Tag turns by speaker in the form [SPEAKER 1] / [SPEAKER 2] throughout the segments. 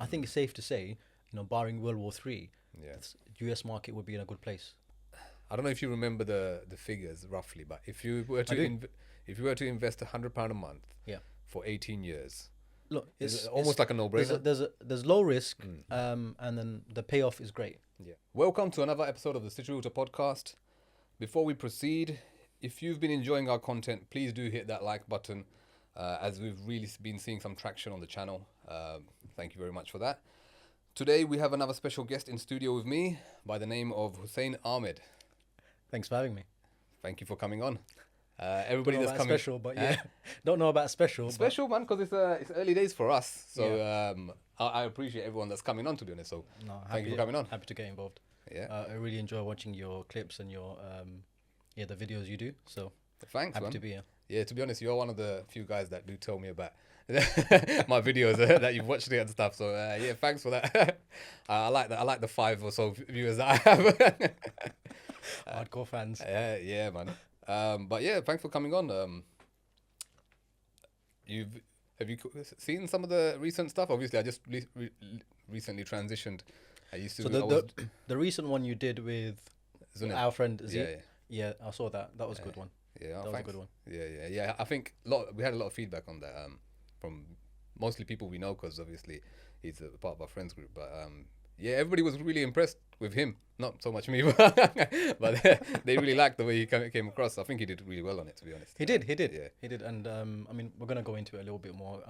[SPEAKER 1] I think it's safe to say, barring World War III,
[SPEAKER 2] Yeah.
[SPEAKER 1] the US market would be in a good place.
[SPEAKER 2] I don't know if you remember the figures roughly, but if you were
[SPEAKER 1] I do.
[SPEAKER 2] to if you were to invest £100 a month
[SPEAKER 1] Yeah.
[SPEAKER 2] for 18 years,
[SPEAKER 1] Look,
[SPEAKER 2] it's almost like a no-brainer.
[SPEAKER 1] There's low risk, and then the payoff is great.
[SPEAKER 2] Yeah. Welcome to another episode of the City Realtor podcast. Before we proceed, if you've been enjoying our content, please do hit that like button, as we've really been seeing some traction on the channel. Thank you very much for that. Today we have another special guest in studio with me by the name of Hussain Ahmed.
[SPEAKER 1] Thanks for having me.
[SPEAKER 2] Thank you for coming on. Everybody
[SPEAKER 1] Don't know
[SPEAKER 2] that's
[SPEAKER 1] about
[SPEAKER 2] coming,
[SPEAKER 1] special, but yeah, don't know about special.
[SPEAKER 2] special man, because it's early days for us. So I appreciate everyone that's coming on. To be honest, so
[SPEAKER 1] But no,
[SPEAKER 2] thank you for coming on.
[SPEAKER 1] Happy to get involved.
[SPEAKER 2] Yeah,
[SPEAKER 1] I really enjoy watching your clips and your the videos you do. So
[SPEAKER 2] thanks,
[SPEAKER 1] happy
[SPEAKER 2] man.
[SPEAKER 1] to be here.
[SPEAKER 2] Yeah, to be honest, you're one of the few guys that do tell me about my videos that you've watched it and stuff. So yeah, thanks for that. I like that. I like the 5 or so viewers that I have.
[SPEAKER 1] Hardcore fans.
[SPEAKER 2] Yeah, man. But yeah, thanks for coming on. Have you seen some of the recent stuff? Obviously, I just recently transitioned. I used to.
[SPEAKER 1] So the recent one you did with our friend Z.
[SPEAKER 2] Yeah.
[SPEAKER 1] I saw that. That was a good one.
[SPEAKER 2] Yeah,
[SPEAKER 1] That was a good one.
[SPEAKER 2] Yeah. I think we had a lot of feedback on that from mostly people we know, because obviously he's a part of our friends group. But yeah, everybody was really impressed with him. Not so much me, but they really liked the way he came across. I think he did really well on it, to be honest.
[SPEAKER 1] He did.
[SPEAKER 2] Yeah.
[SPEAKER 1] He did. And I mean, we're gonna go into it a little bit more.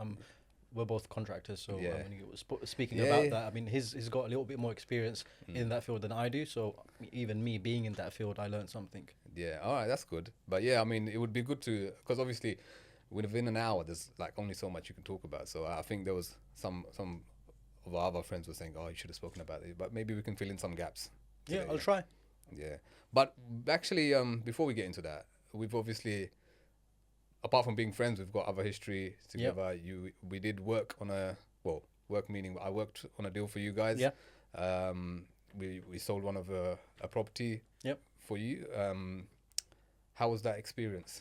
[SPEAKER 1] We're both contractors, so
[SPEAKER 2] Yeah.
[SPEAKER 1] when you speaking
[SPEAKER 2] Yeah,
[SPEAKER 1] about
[SPEAKER 2] yeah.
[SPEAKER 1] that, I mean, he's got a little bit more experience in that field than I do. So even me being in that field, I learned something.
[SPEAKER 2] Yeah, all right, that's good. But yeah, I mean, it would be good to, because obviously within an hour, there's like only so much you can talk about. So I think there was some of our other friends were saying, oh, you should have spoken about it. But maybe we can fill in some gaps
[SPEAKER 1] Yeah,
[SPEAKER 2] today,
[SPEAKER 1] I'll try.
[SPEAKER 2] Yeah. But actually, before we get into that, we've obviously, apart from being friends, we've got other history together. We did work on work meaning I worked on a deal for you guys.
[SPEAKER 1] Yeah.
[SPEAKER 2] We sold one of a property.
[SPEAKER 1] Yep.
[SPEAKER 2] For you. How was that experience?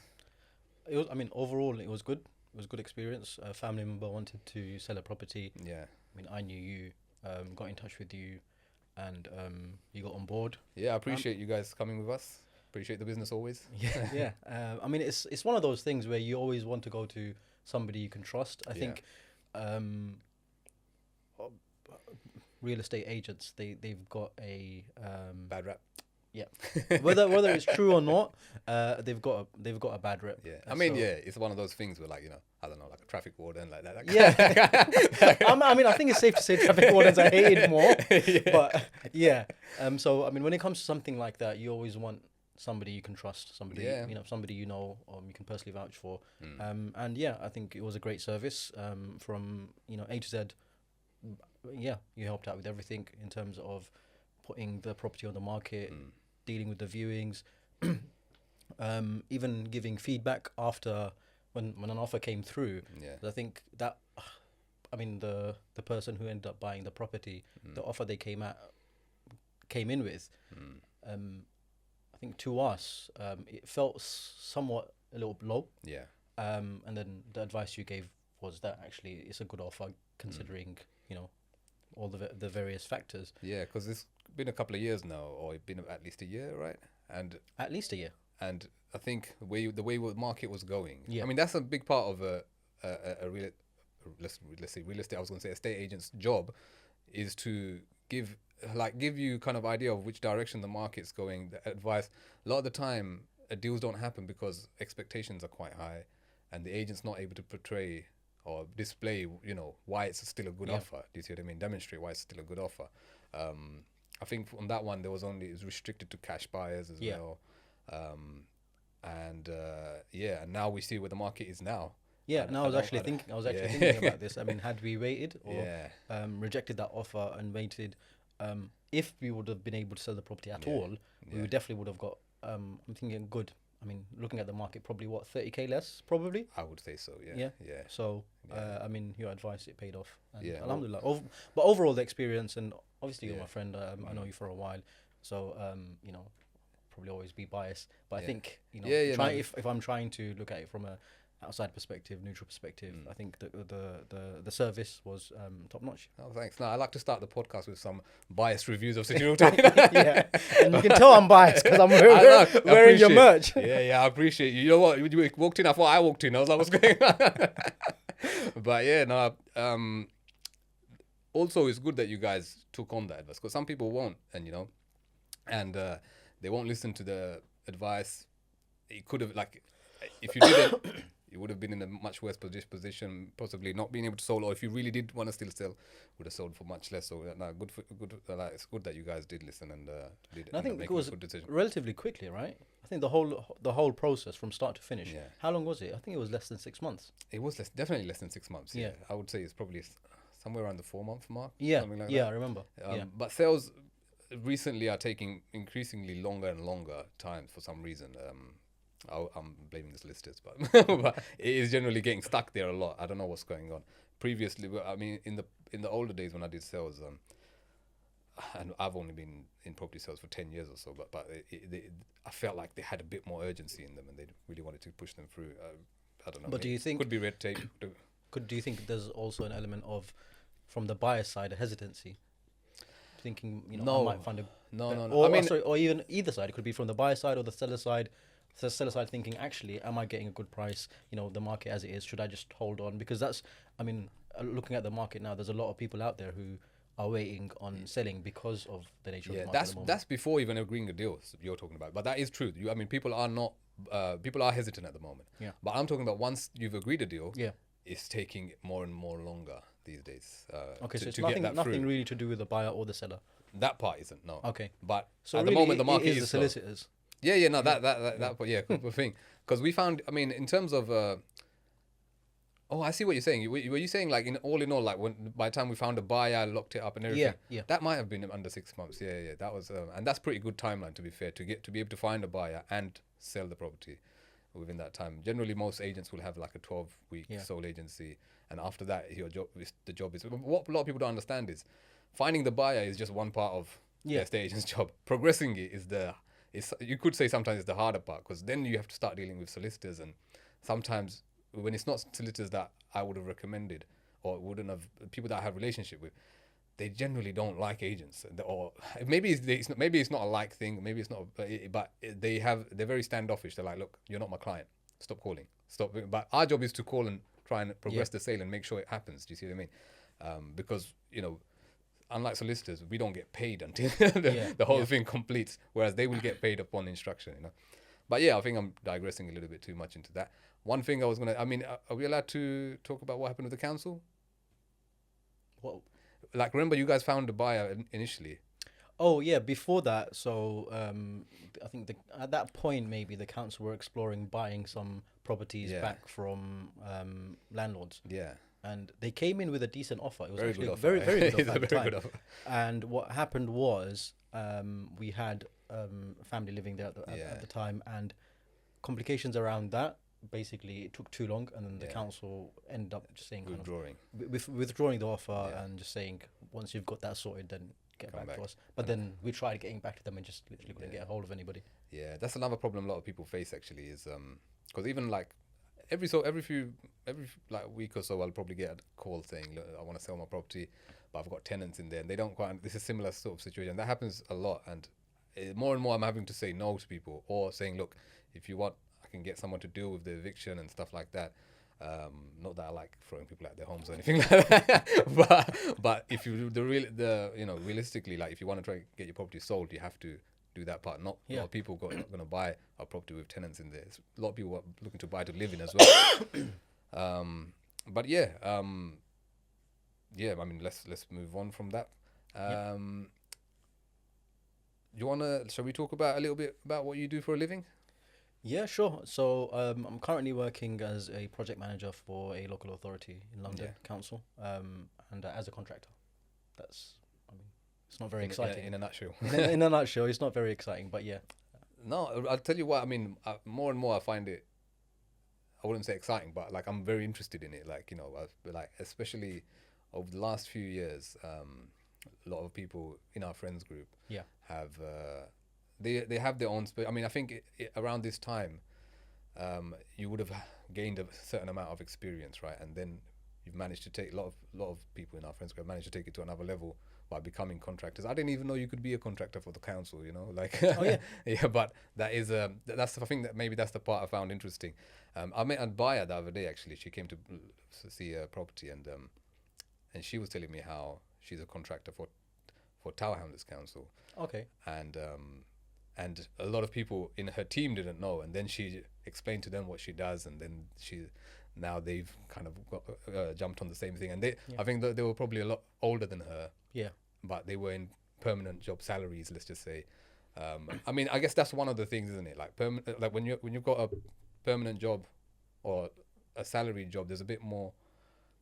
[SPEAKER 1] It was. I mean, overall, it was good. It was a good experience. A family member wanted to sell a property.
[SPEAKER 2] Yeah.
[SPEAKER 1] I mean, I knew you, got in touch with you, and you got on board.
[SPEAKER 2] Yeah, I appreciate you guys coming with us. Appreciate the business always.
[SPEAKER 1] Yeah. I mean, it's one of those things where you always want to go to somebody you can trust. I think real estate agents, they've got a
[SPEAKER 2] Bad rap.
[SPEAKER 1] yeah. whether it's true or not, they've got a bad rep.
[SPEAKER 2] Yeah. I mean, it's one of those things where, like, I don't know, like a traffic warden, like that.
[SPEAKER 1] Yeah. I mean, I think it's safe to say traffic wardens are hated more. But yeah. So I mean, when it comes to something like that, you always want somebody you can trust, somebody somebody you can personally vouch for. And yeah, I think it was a great service. From A to Z. Yeah, you helped out with everything in terms of putting the property on the market, dealing with the viewings, even giving feedback after when an offer came through.
[SPEAKER 2] Yeah.
[SPEAKER 1] I think that, I mean, the person who ended up buying the property, the offer they came in with, I think to us, it felt somewhat a little low.
[SPEAKER 2] Yeah.
[SPEAKER 1] And then the advice you gave was that actually it's a good offer considering, all the various factors.
[SPEAKER 2] Yeah, because it's been a couple of years now, or it's been at least a year, right? And
[SPEAKER 1] At least a year.
[SPEAKER 2] And I think the way the market was going.
[SPEAKER 1] Yeah.
[SPEAKER 2] I mean, that's a big part of a let's say real estate. I was going to say estate agent's job is to give you kind of idea of which direction the market's going. The advice. A lot of the time, deals don't happen because expectations are quite high, and the agent's not able to portray or display, why it's still a good offer. Do you see what I mean? Demonstrate why it's still a good offer. I think on that one, it was restricted to cash buyers as well. And now we see where the market is now.
[SPEAKER 1] Yeah, and I was actually thinking about this. I mean, had we waited or rejected that offer and waited, if we would have been able to sell the property at all, we would definitely would have got, I'm thinking good. I mean, looking at the market, probably 30k less, probably.
[SPEAKER 2] I would say so. Yeah.
[SPEAKER 1] So, I mean, your advice, it paid off. And
[SPEAKER 2] Yeah.
[SPEAKER 1] Alhamdulillah. But overall, the experience, and obviously you're my friend. I know you for a while, so probably always be biased. But I think if I'm trying to look at it from outside perspective, neutral perspective. I think the service was top notch.
[SPEAKER 2] Oh, thanks. Now I like to start the podcast with some biased reviews of Realtor.
[SPEAKER 1] Yeah, and you can tell I'm biased because I'm wearing your merch.
[SPEAKER 2] Yeah, I appreciate you. You know what? You walked in. I thought I walked in. I was like, what's going on? But yeah, no. Also, it's good that you guys took on that advice, because some people won't, and they won't listen to the advice. It could have, like, if you didn't, you would have been in a much worse position, possibly not being able to sell, or if you really did want to still sell, would have sold for much less. So it's good that you guys did listen and did.
[SPEAKER 1] And I think
[SPEAKER 2] make
[SPEAKER 1] it was
[SPEAKER 2] a good decision.
[SPEAKER 1] relatively quickly, right? I think the whole process from start to finish. Yeah. How long was it? I think it was less than 6 months.
[SPEAKER 2] It was definitely less than 6 months. Yeah, I would say it's probably somewhere around the 4-month mark.
[SPEAKER 1] Yeah,
[SPEAKER 2] something like
[SPEAKER 1] that.
[SPEAKER 2] I remember. But sales recently are taking increasingly longer and longer times for some reason. I'm blaming the solicitors, but it is generally getting stuck there a lot. I don't know what's going on. Previously, I mean, in the older days when I did sales, and I've only been in property sales for 10 years or so, but I felt like they had a bit more urgency in them, and they really wanted to push them through. I don't know.
[SPEAKER 1] But do you think
[SPEAKER 2] could be red tape?
[SPEAKER 1] Do you think there's also an element of, from the buyer side, a hesitancy, thinking I might find a
[SPEAKER 2] no.
[SPEAKER 1] Or, I mean, or even either side. It could be from the buyer side or the seller side. The seller side thinking, actually, am I getting a good price? The market as it is, should I just hold on? Because looking at the market now, there's a lot of people out there who are waiting on selling because of the nature of the market at the moment.
[SPEAKER 2] That's before even agreeing a deal you're talking about. But that is true. People are hesitant at the moment.
[SPEAKER 1] Yeah.
[SPEAKER 2] But I'm talking about once you've agreed a deal.
[SPEAKER 1] Yeah.
[SPEAKER 2] It's taking more and more longer these days.
[SPEAKER 1] Okay, so it's nothing really to do with the buyer or the seller.
[SPEAKER 2] That part isn't, no.
[SPEAKER 1] Okay.
[SPEAKER 2] But
[SPEAKER 1] so
[SPEAKER 2] at
[SPEAKER 1] really
[SPEAKER 2] the moment, the market
[SPEAKER 1] is
[SPEAKER 2] is
[SPEAKER 1] the solicitors.
[SPEAKER 2] Yeah, no, that part, good thing. Because we found, in terms of, I see what you're saying. Were you saying, like, in all, like, by the time we found a buyer, locked it up and everything?
[SPEAKER 1] Yeah.
[SPEAKER 2] That might have been under 6 months. Yeah. That was, and that's pretty good timeline, to be fair, to be able to find a buyer and sell the property within that time. Generally, most agents will have like a 12-week sole agency, and after that, the job is. What a lot of people don't understand is finding the buyer is just one part of the estate agent's job. Progressing it is you could say sometimes it's the harder part, because then you have to start dealing with solicitors, and sometimes when it's not solicitors that I would have recommended or wouldn't have, people that I have relationship with, they generally don't like agents, or maybe it's not a like thing, maybe it's not, but they're very standoffish. They're like, look, you're not my client, stop calling, stop. But our job is to call and try and progress the sale and make sure it happens. Do you see what I mean? Because unlike solicitors, we don't get paid until the whole thing completes, whereas they will get paid upon instruction. But I think I'm digressing a little bit too much into that. One thing I was gonna, are we allowed to talk about what happened with the council?
[SPEAKER 1] Well,
[SPEAKER 2] like, remember you guys found a buyer initially?
[SPEAKER 1] Oh yeah, before that. So I think at that point maybe the council were exploring buying some properties back from landlords.
[SPEAKER 2] Yeah.
[SPEAKER 1] And they came in with a decent offer. It was
[SPEAKER 2] very good offer.
[SPEAKER 1] Very good offer
[SPEAKER 2] at the time. Good offer.
[SPEAKER 1] And what happened was we had family living there at the time, and complications around that. Basically, it took too long, and then the council ended up just saying withdrawing the offer and just saying, once you've got that sorted, then get back to us. But then we tried getting back to them and just literally couldn't get a hold of anybody.
[SPEAKER 2] Yeah, that's another problem a lot of people face actually, is because even like every week or so, I'll probably get a call saying, look, I want to sell my property, but I've got tenants in there, and they don't quite. This is a similar sort of situation. That happens a lot, and more and more I'm having to say no to people, or saying, look, if you want, I can get someone to deal with the eviction and stuff like that. Not that I like throwing people out their homes or anything like that, but if you realistically, like, if you want to try to get your property sold, you have to do that part. Not a lot of people not going to buy a property with tenants in there. A lot of people are looking to buy to live in as well. But let's move on from that. Shall we talk about a little bit about what you do for a living?
[SPEAKER 1] Yeah, sure. So I'm currently working as a project manager for a local authority in London Council, and as a contractor. It's not very exciting.
[SPEAKER 2] In a nutshell.
[SPEAKER 1] in a nutshell, it's not very exciting, but yeah.
[SPEAKER 2] No, I'll tell you what, more and more I find it, I wouldn't say exciting, but like I'm very interested in it. Like, especially over the last few years, a lot of people in our friends group have, they have their own space. I think around this time, you would have gained a certain amount of experience, right? And then you've managed to take a lot of people in our friends group have managed to take it to another level by becoming contractors. I didn't even know you could be a contractor for the council, you know, like,
[SPEAKER 1] Oh yeah.
[SPEAKER 2] yeah, but that is, that's the thing that maybe that's the part I found interesting. I met a buyer the other day, actually. She came to see a property, and she was telling me how she's a contractor for Tower Hamlets Council.
[SPEAKER 1] Okay.
[SPEAKER 2] And a lot of people in her team didn't know, and then she explained to them what she does, and then now they've kind of got, jumped on the same thing, and I think that they were probably a lot older than her.
[SPEAKER 1] Yeah.
[SPEAKER 2] But they were in permanent job salaries, let's just say. I mean, I guess that's one of the things, isn't it? Like like when you've got a permanent job or a salary job, there's a bit more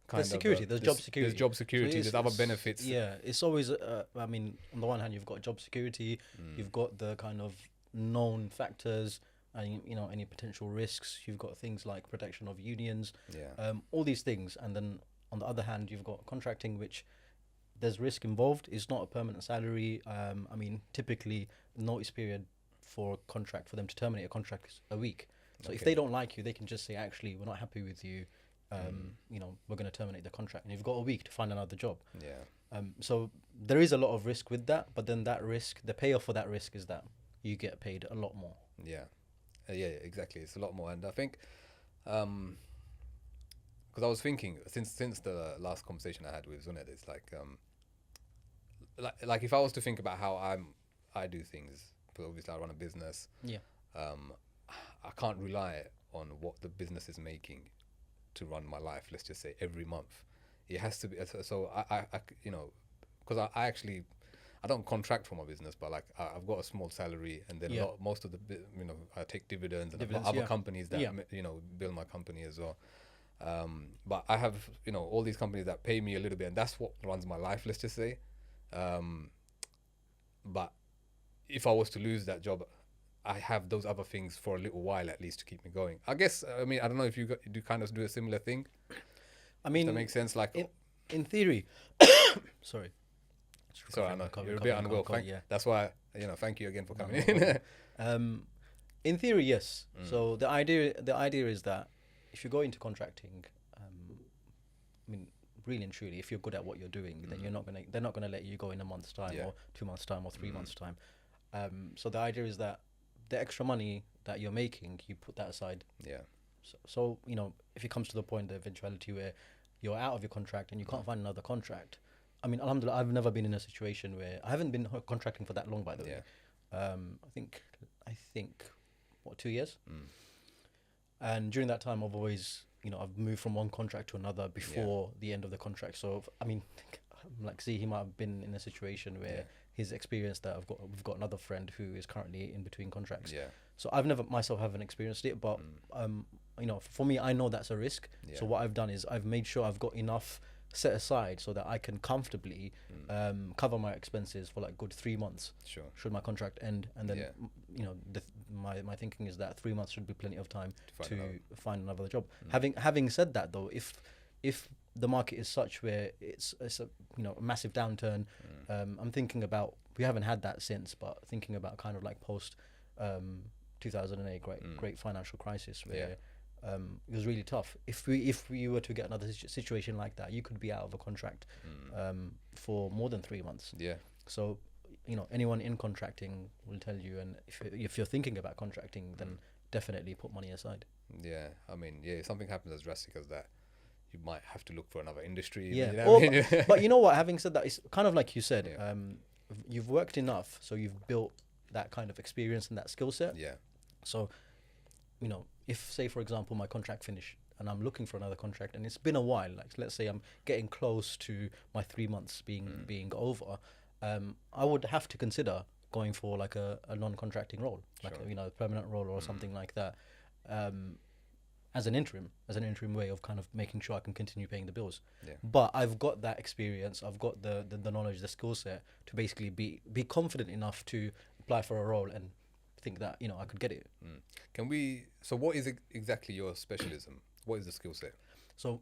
[SPEAKER 2] kind
[SPEAKER 1] there's security. There's job security.
[SPEAKER 2] There's job security.
[SPEAKER 1] So
[SPEAKER 2] there's other benefits.
[SPEAKER 1] Yeah, it's always. I mean, on the one hand, you've got job security. You've got the kind of known factors, and you know any potential risks. You've got things like protection of unions.
[SPEAKER 2] Yeah.
[SPEAKER 1] All these things, and then on the other hand, you've got contracting, which there's risk involved. It's not a permanent salary. I mean, typically, notice period for a contract, for them to terminate a contract, is a week. So if they don't like you, they can just say, actually, we're not happy with you. You know, we're going to terminate the contract, and you've got a week to find another job.
[SPEAKER 2] Yeah.
[SPEAKER 1] So there is a lot of risk with that, but then that risk, the payoff for that risk is that you get paid a lot more.
[SPEAKER 2] Yeah. Yeah, exactly. It's a lot more, and I think, because I was thinking since the last conversation I had with Zuned, it's like if I was to think about how I do things, because obviously I run a business.
[SPEAKER 1] Yeah.
[SPEAKER 2] I can't rely on what the business is making to run my life. Let's just say every month, it has to be. So I you know, because I actually I don't contract for my business, but like I've got a small salary, and then most of the you know I take dividends, and I've got other companies that you know build my company as well. But I have you know all these companies that pay me a little bit, and that's what runs my life. Let's just say. But if I was to lose that job, I have those other things for a little while at least to keep me going. I guess, I mean, I don't know if you do kind of do a similar thing.
[SPEAKER 1] I mean,
[SPEAKER 2] that makes sense. Like
[SPEAKER 1] in theory, sorry.
[SPEAKER 2] I know you're a bit unwell. That's why, you know, thank you again for coming in.
[SPEAKER 1] In theory, yes. So the idea is that if you go into contracting, I mean, really and truly, if you're good at what you're doing, then they're not gonna let you go in a month's time or 2 months' time or 3 months' time. So the idea is that the extra money that you're making, you put that aside.
[SPEAKER 2] Yeah.
[SPEAKER 1] So you know, if it comes to the point, the eventuality where you're out of your contract and you can't find another contract, I mean, alhamdulillah, I've never been in a situation where I haven't been contracting for that long, by the way. I think, what, 2 years? And during that time, I've always, you know, I've moved from one contract to another before the end of the contract. So I mean, like, see, he might have been in a situation where he's experienced that. We've got another friend who is currently in between contracts. Yeah. So I've never myself haven't experienced it, but you know, for me, I know that's a risk. Yeah. So what I've done is I've made sure I've got enough set aside so that I can comfortably cover my expenses for like good 3 months. Sure. Should my contract end, and then you know, my thinking is that 3 months should be plenty of time to find another job. Having said that, though, if the market is such where it's a you know a massive downturn, I'm thinking about, we haven't had that since, but thinking about kind of like post 2008 great financial crisis where it was really tough. If we were to get another situation like that, you could be out of a contract for more than 3 months. Yeah. So you know, anyone in contracting will tell you, and if you're thinking about contracting, then definitely put money aside.
[SPEAKER 2] Yeah, I mean, if something happens as drastic as that, you might have to look for another industry.
[SPEAKER 1] Yeah,
[SPEAKER 2] you know what I mean?
[SPEAKER 1] But you know what? Having said that, it's kind of like you said. You've worked enough, so you've built that kind of experience and that skill set. Yeah. So, you know, if say for example my contract finished and I'm looking for another contract, and it's been a while, like let's say I'm getting close to my 3 months being over, I would have to consider going for like a non-contracting role, like a, you know, permanent role or something like that. As an interim way of kind of making sure I can continue paying the bills. Yeah. But I've got that experience, I've got the knowledge, the skill set to basically be confident enough to apply for a role and think that, you know, I could get it.
[SPEAKER 2] So what is exactly your specialism? What is the skill set?
[SPEAKER 1] So,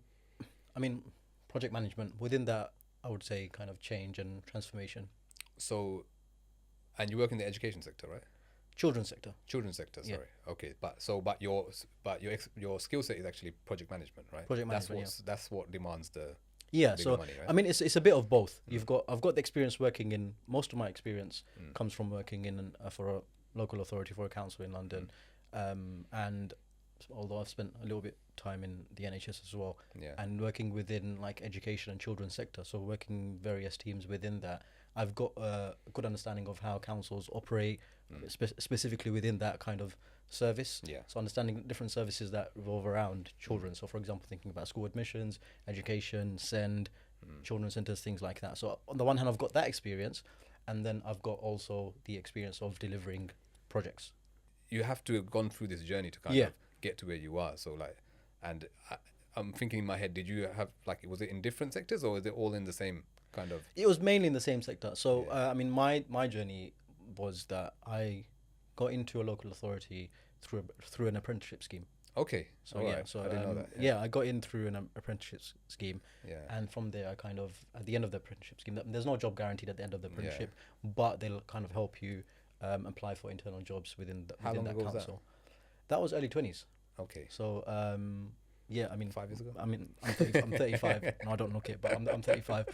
[SPEAKER 1] I mean, project management. Within that, I would say kind of change and transformation.
[SPEAKER 2] So, and you work in the education sector, right?
[SPEAKER 1] Children's sector.
[SPEAKER 2] Children's sector,
[SPEAKER 1] Yeah.
[SPEAKER 2] sorry. Okay, but your skill set is actually project management, right?
[SPEAKER 1] Project management,
[SPEAKER 2] That's what demands the
[SPEAKER 1] Yeah,
[SPEAKER 2] bigger
[SPEAKER 1] so
[SPEAKER 2] money, right?
[SPEAKER 1] I mean, it's a bit of both. I've got the experience working in. Most of my experience comes from working in for a local authority, for a council in London, and although I've spent a little bit time in the NHS as well,
[SPEAKER 2] Yeah.
[SPEAKER 1] and working within like education and children's sector, so working various teams within that, I've got a good understanding of how councils operate, specifically within that kind of service.
[SPEAKER 2] Yeah.
[SPEAKER 1] So understanding different services that revolve around children. So for example, thinking about school admissions, education, send, children's centers, things like that. So on the one hand, I've got that experience, and then I've got also the experience of delivering projects.
[SPEAKER 2] You have to have gone through this journey to kind
[SPEAKER 1] Yeah.
[SPEAKER 2] of get to where you are. So like, and I'm thinking in my head, did you have like, was it in different sectors or is it all in the same kind of?
[SPEAKER 1] It was mainly in the same sector. So I mean, my journey was that I got into a local authority through an apprenticeship scheme.
[SPEAKER 2] Okay.
[SPEAKER 1] So
[SPEAKER 2] all
[SPEAKER 1] yeah,
[SPEAKER 2] right.
[SPEAKER 1] so
[SPEAKER 2] I didn't know that.
[SPEAKER 1] yeah, I got in through an apprenticeship scheme,
[SPEAKER 2] Yeah.
[SPEAKER 1] and from there I kind of, at the end of the apprenticeship scheme, there's no job guaranteed at the end of the apprenticeship, but they'll kind of help you apply for internal jobs within
[SPEAKER 2] How long
[SPEAKER 1] that
[SPEAKER 2] ago was
[SPEAKER 1] council. That was early 20s.
[SPEAKER 2] Okay.
[SPEAKER 1] So yeah, I mean
[SPEAKER 2] 5 years ago.
[SPEAKER 1] I mean I'm 35. No, I don't look it, but I'm 35.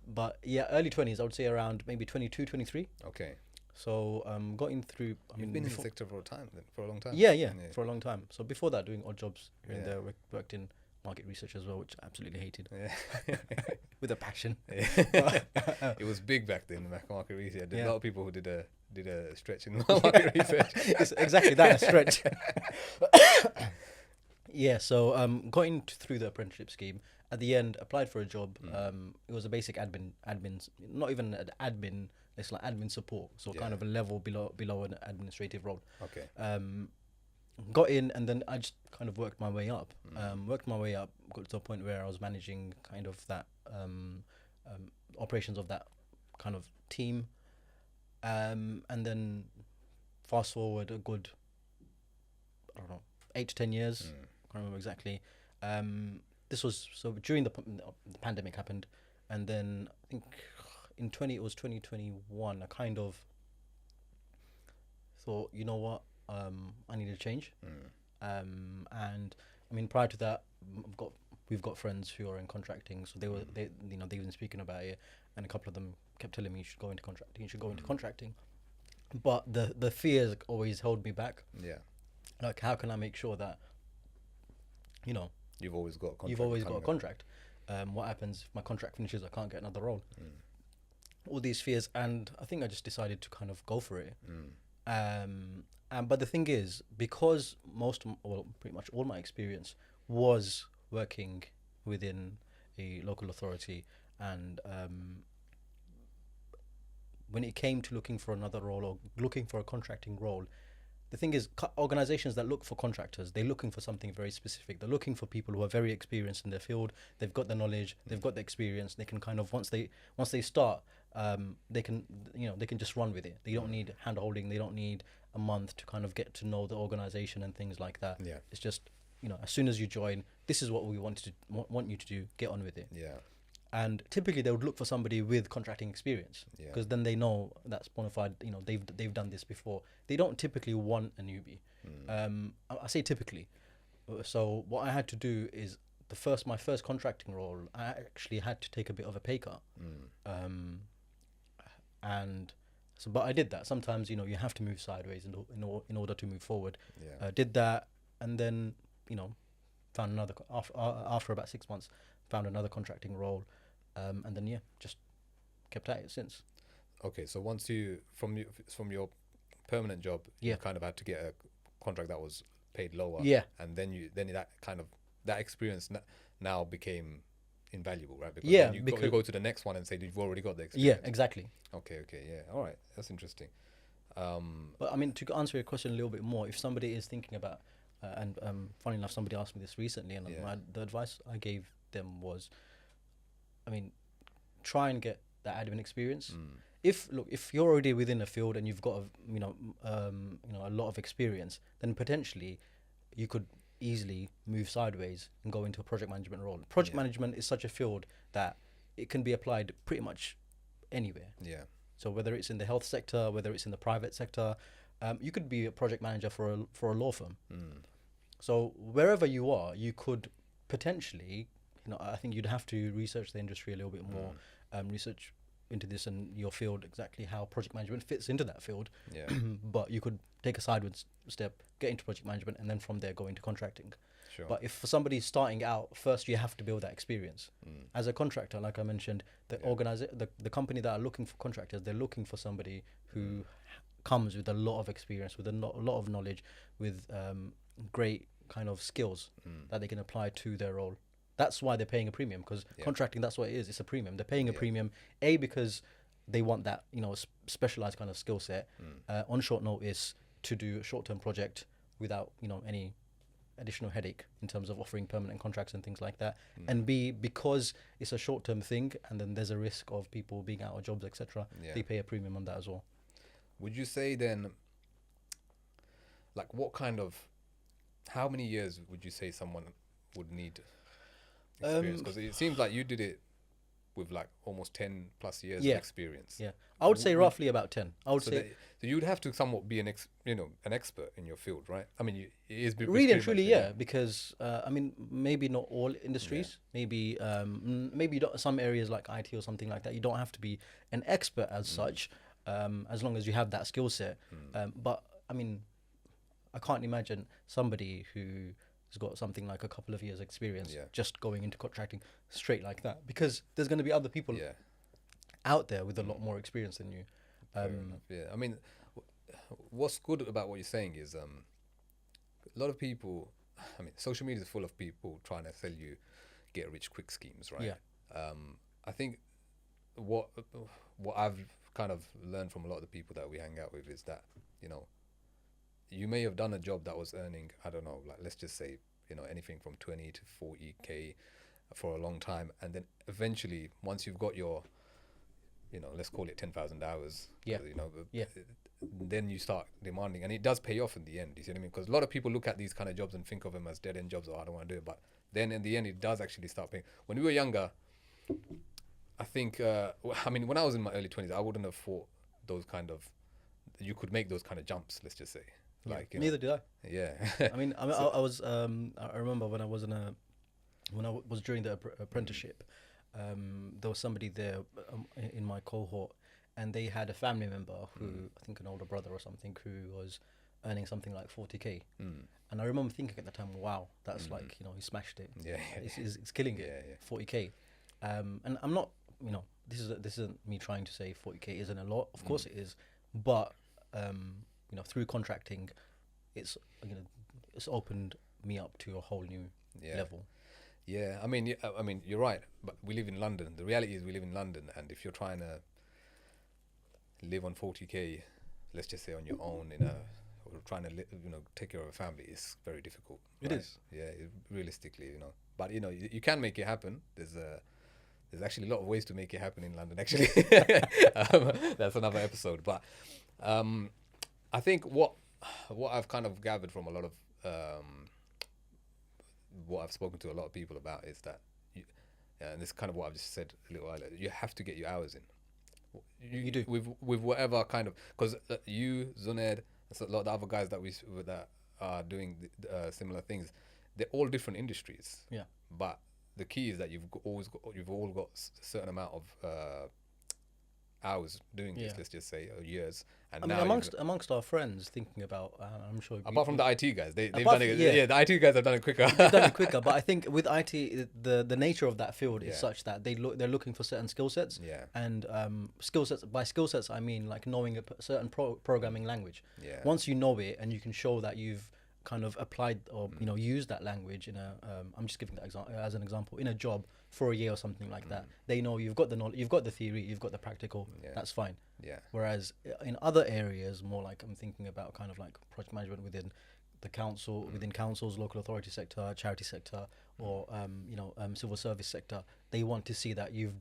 [SPEAKER 1] But yeah, early 20s. I would say around maybe 22, 23.
[SPEAKER 2] Okay.
[SPEAKER 1] So got in through.
[SPEAKER 2] You've been in the sector for a long time.
[SPEAKER 1] Yeah, for a long time. So before that, doing odd jobs here and
[SPEAKER 2] Yeah.
[SPEAKER 1] there. Worked in market research as well, which I absolutely hated
[SPEAKER 2] Yeah.
[SPEAKER 1] with a passion.
[SPEAKER 2] It was big back then, market research. There's a lot of people who did a stretch in market research.
[SPEAKER 1] It's exactly that, a stretch. Yeah, so got in through the apprenticeship scheme. At the end, applied for a job. It was a basic admin, not even an admin. It's like admin support, so kind of a level below an administrative role.
[SPEAKER 2] Okay.
[SPEAKER 1] Got in, and then I just kind of worked my way up. Got to a point where I was managing kind of that operations of that kind of team, and then fast forward a good, I don't know, 8 to 10 years. I can't remember exactly. This was so during the pandemic happened, and then I think it was 2021. I kind of thought, you know what, I need a change. And I mean, prior to that, we've got friends who are in contracting, so they've been speaking about it, and a couple of them kept telling me you should go into contracting. But the fears always held me back.
[SPEAKER 2] Yeah.
[SPEAKER 1] Like, how can I make sure that,
[SPEAKER 2] You've always got a contract.
[SPEAKER 1] you've always got a contract? What happens if my contract finishes? I can't get another role. All these fears, and I think I just decided to kind of go for it. But the thing is, because pretty much all my experience was working within a local authority, and when it came to looking for another role or looking for a contracting role, the thing is, organizations that look for contractors, they're looking for something very specific. They're looking for people who are very experienced in their field. They've got the knowledge, they've got the experience. They can kind of, once they start, they can just run with it. They don't need hand holding. They don't need a month to kind of get to know the organization and things like that.
[SPEAKER 2] Yeah.
[SPEAKER 1] It's just, as soon as you join, this is what we want you to do. Get on with it.
[SPEAKER 2] Yeah.
[SPEAKER 1] And typically they would look for somebody with contracting experience, because then they know that's bona fide. They've done this before. They don't typically want a newbie. I say typically. So what I had to do is my first contracting role, I actually had to take a bit of a pay cut. And so, but I did that. Sometimes you have to move sideways in order to move forward.
[SPEAKER 2] Yeah.
[SPEAKER 1] Did that, and then found another after about 6 months, found another contracting role. And then just kept at it since.
[SPEAKER 2] Okay, so once from your permanent job, you kind of had to get a contract that was paid lower.
[SPEAKER 1] Yeah.
[SPEAKER 2] And then that experience now became invaluable, right? Because
[SPEAKER 1] Yeah,
[SPEAKER 2] then you go to the next one and say you've already got the
[SPEAKER 1] Yeah,
[SPEAKER 2] experience.
[SPEAKER 1] exactly.
[SPEAKER 2] Okay, yeah, all right, that's interesting.
[SPEAKER 1] But I mean, to answer your question a little bit more, if somebody is thinking about, and funny enough, somebody asked me this recently, and the advice I gave them was, I mean, try and get that admin experience. If you're already within a field and you've got a lot of experience, then potentially you could easily move sideways and go into a project management role. Project management is such a field that it can be applied pretty much anywhere.
[SPEAKER 2] Yeah.
[SPEAKER 1] So whether it's in the health sector, whether it's in the private sector, You could be a project manager for a law firm.
[SPEAKER 2] Mm.
[SPEAKER 1] So wherever you are, you could potentially, I think you'd have to research the industry a little bit more, research into this and your field, exactly how project management fits into that field.
[SPEAKER 2] Yeah.
[SPEAKER 1] But you could take a sideways step, get into project management, and then from there go into contracting.
[SPEAKER 2] Sure.
[SPEAKER 1] But if for somebody starting out, first you have to build that experience. As a contractor, like I mentioned, the company that are looking for contractors, they're looking for somebody who comes with a lot of experience, with a lot of knowledge, with great kind of skills that they can apply to their role. That's why they're paying a premium, because contracting, that's what it is. It's a premium. They're paying a premium, because they want that, specialized kind of skill set on short notice to do a short-term project without, any additional headache in terms of offering permanent contracts and things like that. And because it's a short-term thing, and then there's a risk of people being out of jobs, etc. They pay a premium on that as well.
[SPEAKER 2] Would you say then, like, how many years would you say someone would need experience? Because it seems like you did it with like almost 10 plus years of experience.
[SPEAKER 1] Yeah, I would say roughly about 10. I would say.
[SPEAKER 2] So you'd have to somewhat be an expert in your field, right? I mean, it is
[SPEAKER 1] really and truly, because maybe not all industries. Maybe some areas like IT or something like that. You don't have to be an expert as such, as long as you have that skill set. But I mean, I can't imagine somebody who has got something like a couple of years experience just going into contracting straight like that, because there's going to be other people out there with a lot more experience than you.
[SPEAKER 2] I mean, what's good about what you're saying is a lot of people, I mean, social media is full of people trying to sell you get rich quick schemes, right? I think what I've kind of learned from a lot of the people that we hang out with is that, you may have done a job that was earning, I don't know, like, let's just say, anything from 20 to 40K for a long time. And then eventually, once you've got your, let's call it 10,000 hours, then you start demanding, and it does pay off in the end. You see what I mean? Because a lot of people look at these kind of jobs and think of them as dead end jobs, or I don't want to do it. But then in the end, it does actually start paying. When we were younger, I think, when I was in my early 20s, I wouldn't have thought you could make those kind of jumps, let's just say. Like,
[SPEAKER 1] neither did I.
[SPEAKER 2] Yeah.
[SPEAKER 1] I remember when I was during the apprenticeship, there was somebody there in my cohort, and they had a family member who, I think an older brother or something, who was earning something like 40K. And I remember thinking at the time, wow, that's like, he smashed it. It's killing it. 40K. And I'm not, this isn't me trying to say 40K isn't a lot. Of course it is, but through contracting, it's opened me up to a whole new level.
[SPEAKER 2] Yeah, I mean, you're right, but we live in London. The reality is we live in London, and if you're trying to live on 40K, let's just say on your own, or trying to take care of a family, it's very difficult.
[SPEAKER 1] It is.
[SPEAKER 2] Yeah, realistically, But you can make it happen. There's actually a lot of ways to make it happen in London. Actually, that's another episode. But I think what I've kind of gathered from a lot of what I've spoken to a lot of people about is that, and this is kind of what I've just said a little earlier, you have to get your hours in.
[SPEAKER 1] You do
[SPEAKER 2] with whatever kind of, because you, Zuned, a lot of the other guys that are doing similar things, they're all different industries.
[SPEAKER 1] Yeah.
[SPEAKER 2] But the key is that you've all got a certain amount of hours doing this, let's just say, or years. And
[SPEAKER 1] amongst our friends thinking about, I'm sure.
[SPEAKER 2] Apart from the IT guys, they've done it. Yeah, the IT guys have done it quicker.
[SPEAKER 1] They've done it quicker, but I think with IT, the nature of that field is such that they're looking for certain skill sets.
[SPEAKER 2] Yeah.
[SPEAKER 1] And skill sets, by skill sets, I mean like knowing a certain programming language.
[SPEAKER 2] Yeah.
[SPEAKER 1] Once you know it and you can show that you've kind of applied or used that language in a I'm just giving that as an example, in a job for a year or something like that, they know you've got the knowledge, you've got the theory, you've got the practical. That's fine.
[SPEAKER 2] Yeah.
[SPEAKER 1] Whereas in other areas, more like I'm thinking about kind of like project management within the council, within councils, local authority sector, charity sector, or civil service sector, they want to see that you've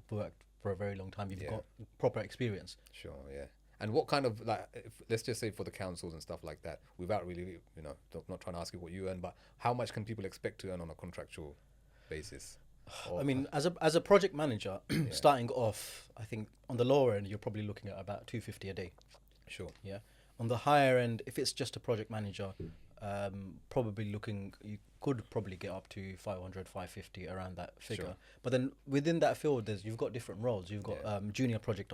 [SPEAKER 1] worked for a very long time, you've got proper experience.
[SPEAKER 2] Sure. Yeah. And what kind of, like, let's just say for the councils and stuff like that, without really, not trying to ask you what you earn, but how much can people expect to earn on a contractual basis?
[SPEAKER 1] I mean, as a project manager, starting off, I think on the lower end, you're probably looking at about 250 a day.
[SPEAKER 2] Sure.
[SPEAKER 1] Yeah. On the higher end, if it's just a project manager, probably you could probably get up to 500, 550 around that figure.
[SPEAKER 2] Sure.
[SPEAKER 1] But then within that field, you've got different roles. You've got
[SPEAKER 2] Yeah.
[SPEAKER 1] junior project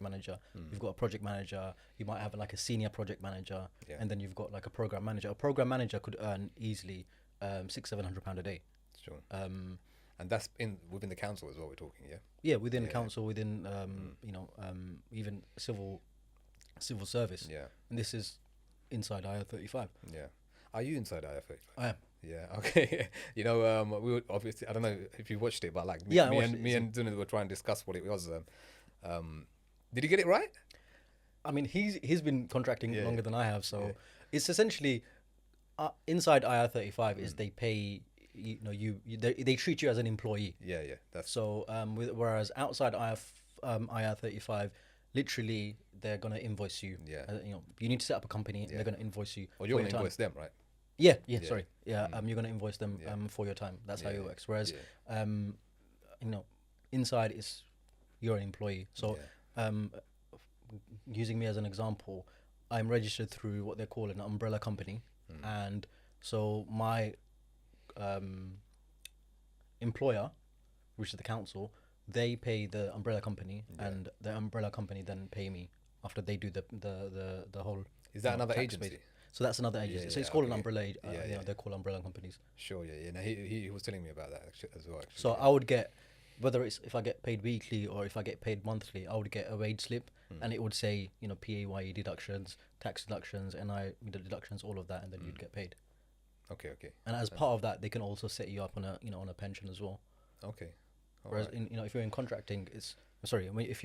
[SPEAKER 1] manager. You've got a project manager. You might have like a senior project manager,
[SPEAKER 2] Yeah.
[SPEAKER 1] and then you've got like a program manager. A program manager could earn easily £600-700 a day.
[SPEAKER 2] Sure. And that's within the council as well. We're talking, yeah.
[SPEAKER 1] Yeah, within
[SPEAKER 2] Yeah.
[SPEAKER 1] council, within even civil service.
[SPEAKER 2] Yeah.
[SPEAKER 1] And this is inside IR35.
[SPEAKER 2] Yeah. Are you inside IR35?
[SPEAKER 1] I am.
[SPEAKER 2] Yeah. Okay. You know, we were obviously, I don't know if you watched it, but like
[SPEAKER 1] Yeah, I
[SPEAKER 2] me
[SPEAKER 1] watched
[SPEAKER 2] and
[SPEAKER 1] it.
[SPEAKER 2] me and Duncan were trying to discuss what it was. Did you get it right?
[SPEAKER 1] I mean, he's been contracting
[SPEAKER 2] Yeah,
[SPEAKER 1] longer
[SPEAKER 2] yeah.
[SPEAKER 1] than I have, so
[SPEAKER 2] Yeah.
[SPEAKER 1] it's essentially inside IR35 is they pay they treat you as an employee.
[SPEAKER 2] Yeah. Yeah. That's
[SPEAKER 1] So whereas outside IR35, literally they're gonna invoice you.
[SPEAKER 2] Yeah.
[SPEAKER 1] You need to set up a company.
[SPEAKER 2] Yeah.
[SPEAKER 1] They're gonna invoice you.
[SPEAKER 2] or you're
[SPEAKER 1] for
[SPEAKER 2] going
[SPEAKER 1] your
[SPEAKER 2] to
[SPEAKER 1] time.
[SPEAKER 2] invoice them, right?
[SPEAKER 1] Yeah.
[SPEAKER 2] Yeah.
[SPEAKER 1] Sorry. Yeah. You're gonna invoice them
[SPEAKER 2] Yeah.
[SPEAKER 1] for your time. That's how
[SPEAKER 2] Yeah,
[SPEAKER 1] it
[SPEAKER 2] yeah.
[SPEAKER 1] works. Whereas
[SPEAKER 2] Yeah.
[SPEAKER 1] inside is you're an employee. So
[SPEAKER 2] Yeah.
[SPEAKER 1] using me as an example, I'm registered through what they call an umbrella company, and so my employer, which is the council, they pay the umbrella company,
[SPEAKER 2] Yeah.
[SPEAKER 1] and the umbrella company then pay me after they do the whole.
[SPEAKER 2] Is that another
[SPEAKER 1] tax base.
[SPEAKER 2] agency?
[SPEAKER 1] So that's another agency.
[SPEAKER 2] Yeah,
[SPEAKER 1] So it's
[SPEAKER 2] yeah,
[SPEAKER 1] called an
[SPEAKER 2] okay.
[SPEAKER 1] umbrella.
[SPEAKER 2] Yeah, yeah.
[SPEAKER 1] They're called umbrella companies.
[SPEAKER 2] Sure. Yeah. Yeah. No, he was telling me about that as well. Actually.
[SPEAKER 1] So
[SPEAKER 2] yeah.
[SPEAKER 1] I would get, whether it's if I get paid weekly or if I get paid monthly, I would get a wage slip, and it would say PAYE deductions, tax deductions, NI deductions, all of that, and then you'd get paid.
[SPEAKER 2] Okay. Okay.
[SPEAKER 1] And as part of that, they can also set you up on a pension as well.
[SPEAKER 2] Okay. All
[SPEAKER 1] Whereas
[SPEAKER 2] right.
[SPEAKER 1] if you're in contracting, if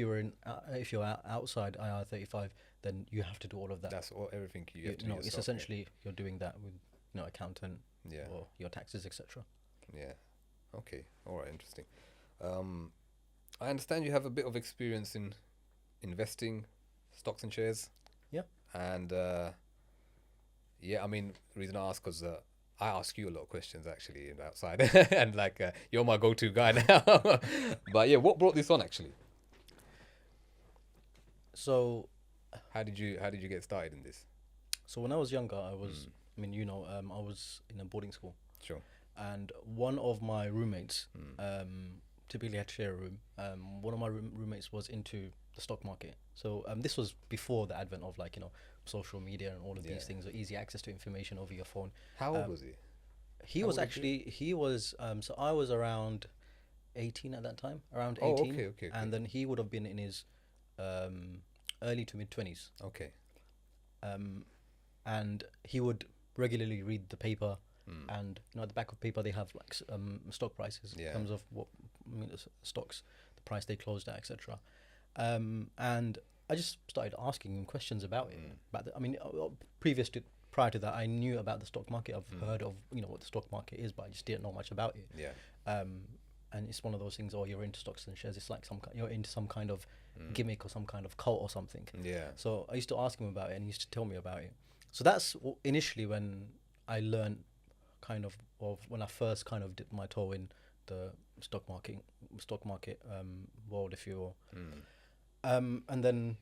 [SPEAKER 1] you're outside IR35, then you have to do all of that.
[SPEAKER 2] That's all. Everything you have to do
[SPEAKER 1] It's
[SPEAKER 2] yourself,
[SPEAKER 1] essentially you're doing that with accountant
[SPEAKER 2] Yeah.
[SPEAKER 1] or your taxes, etc.
[SPEAKER 2] Yeah. Okay. All right. Interesting. I understand you have a bit of experience in investing, stocks and shares.
[SPEAKER 1] Yeah.
[SPEAKER 2] And yeah, I mean, the reason I ask because I ask you a lot of questions actually outside, and like you're my go-to guy now. But yeah, what brought this on actually?
[SPEAKER 1] So
[SPEAKER 2] How did you get started in this?
[SPEAKER 1] So when I was younger, I was, I was in a boarding school,
[SPEAKER 2] Sure.
[SPEAKER 1] and one of my roommates, typically had to share a room. One of my roommates was into the stock market. So this was before the advent of social media and all of these things, or easy access to information over your phone.
[SPEAKER 2] How old was he?
[SPEAKER 1] He
[SPEAKER 2] How
[SPEAKER 1] was
[SPEAKER 2] old was he?
[SPEAKER 1] he was, so I was around 18 at that time, around
[SPEAKER 2] Oh,
[SPEAKER 1] 18.
[SPEAKER 2] okay.
[SPEAKER 1] And then he would have been in his early to mid 20s.
[SPEAKER 2] Okay.
[SPEAKER 1] And he would regularly read the paper, and at the back of paper they have stock prices in terms of what the stocks, the price they closed at, etc. And I just started asking him questions about it. Prior to that, I knew about the stock market. I've heard of what the stock market is, but I just didn't know much about it.
[SPEAKER 2] Yeah.
[SPEAKER 1] And it's one of those things. Oh, you're into stocks and shares. It's like you're into some kind of gimmick or some kind of cult or something.
[SPEAKER 2] Yeah.
[SPEAKER 1] So I used to ask him about it, and he used to tell me about it. So that's initially when I learned when I first kind of dipped my toe in the stock market world, if you will. And then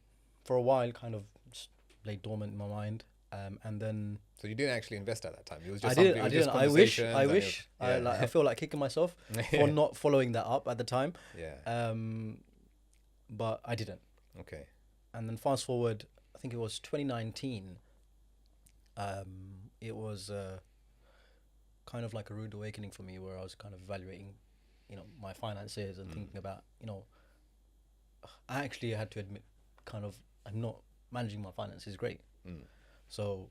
[SPEAKER 1] for a while, kind of just lay dormant in my mind. And then
[SPEAKER 2] So you didn't actually invest at that time. It was just
[SPEAKER 1] I
[SPEAKER 2] something.
[SPEAKER 1] didn't.
[SPEAKER 2] It was just
[SPEAKER 1] I wish.
[SPEAKER 2] conversations and
[SPEAKER 1] I feel like kicking myself for not following that up at the time.
[SPEAKER 2] Yeah.
[SPEAKER 1] But I didn't.
[SPEAKER 2] Okay.
[SPEAKER 1] And then fast forward, I think it was 2019. It was kind of like a rude awakening for me, where I was kind of evaluating, my finances and thinking about, I actually had to admit, I'm not managing my finances great. So,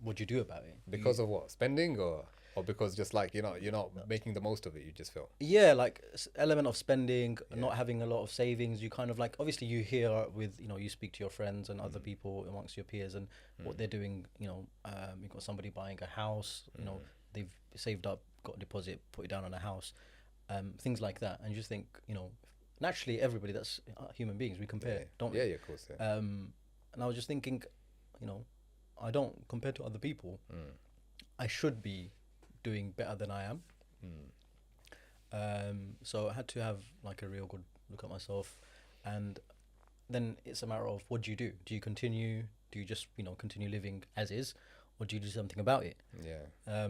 [SPEAKER 1] what do you do about it?
[SPEAKER 2] Because of what? Spending or because just like you're not making the most of it, you just feel.
[SPEAKER 1] Yeah, like element of spending, not having a lot of savings. You kind of obviously you hear with, you speak to your friends and other people amongst your peers and what they're doing. You've got somebody buying a house, they've saved up, got a deposit, put it down on a house, things like that. And you just think, naturally everybody, that's human beings, we compare, don't we?
[SPEAKER 2] Yeah, of course. Yeah.
[SPEAKER 1] And I was just thinking, I don't, compared to other people, I should be doing better than I am. So I had to have a real good look at myself, and then it's a matter of what do you do? Do you continue? do you just continue living as is, or do you do something about it?
[SPEAKER 2] Yeah.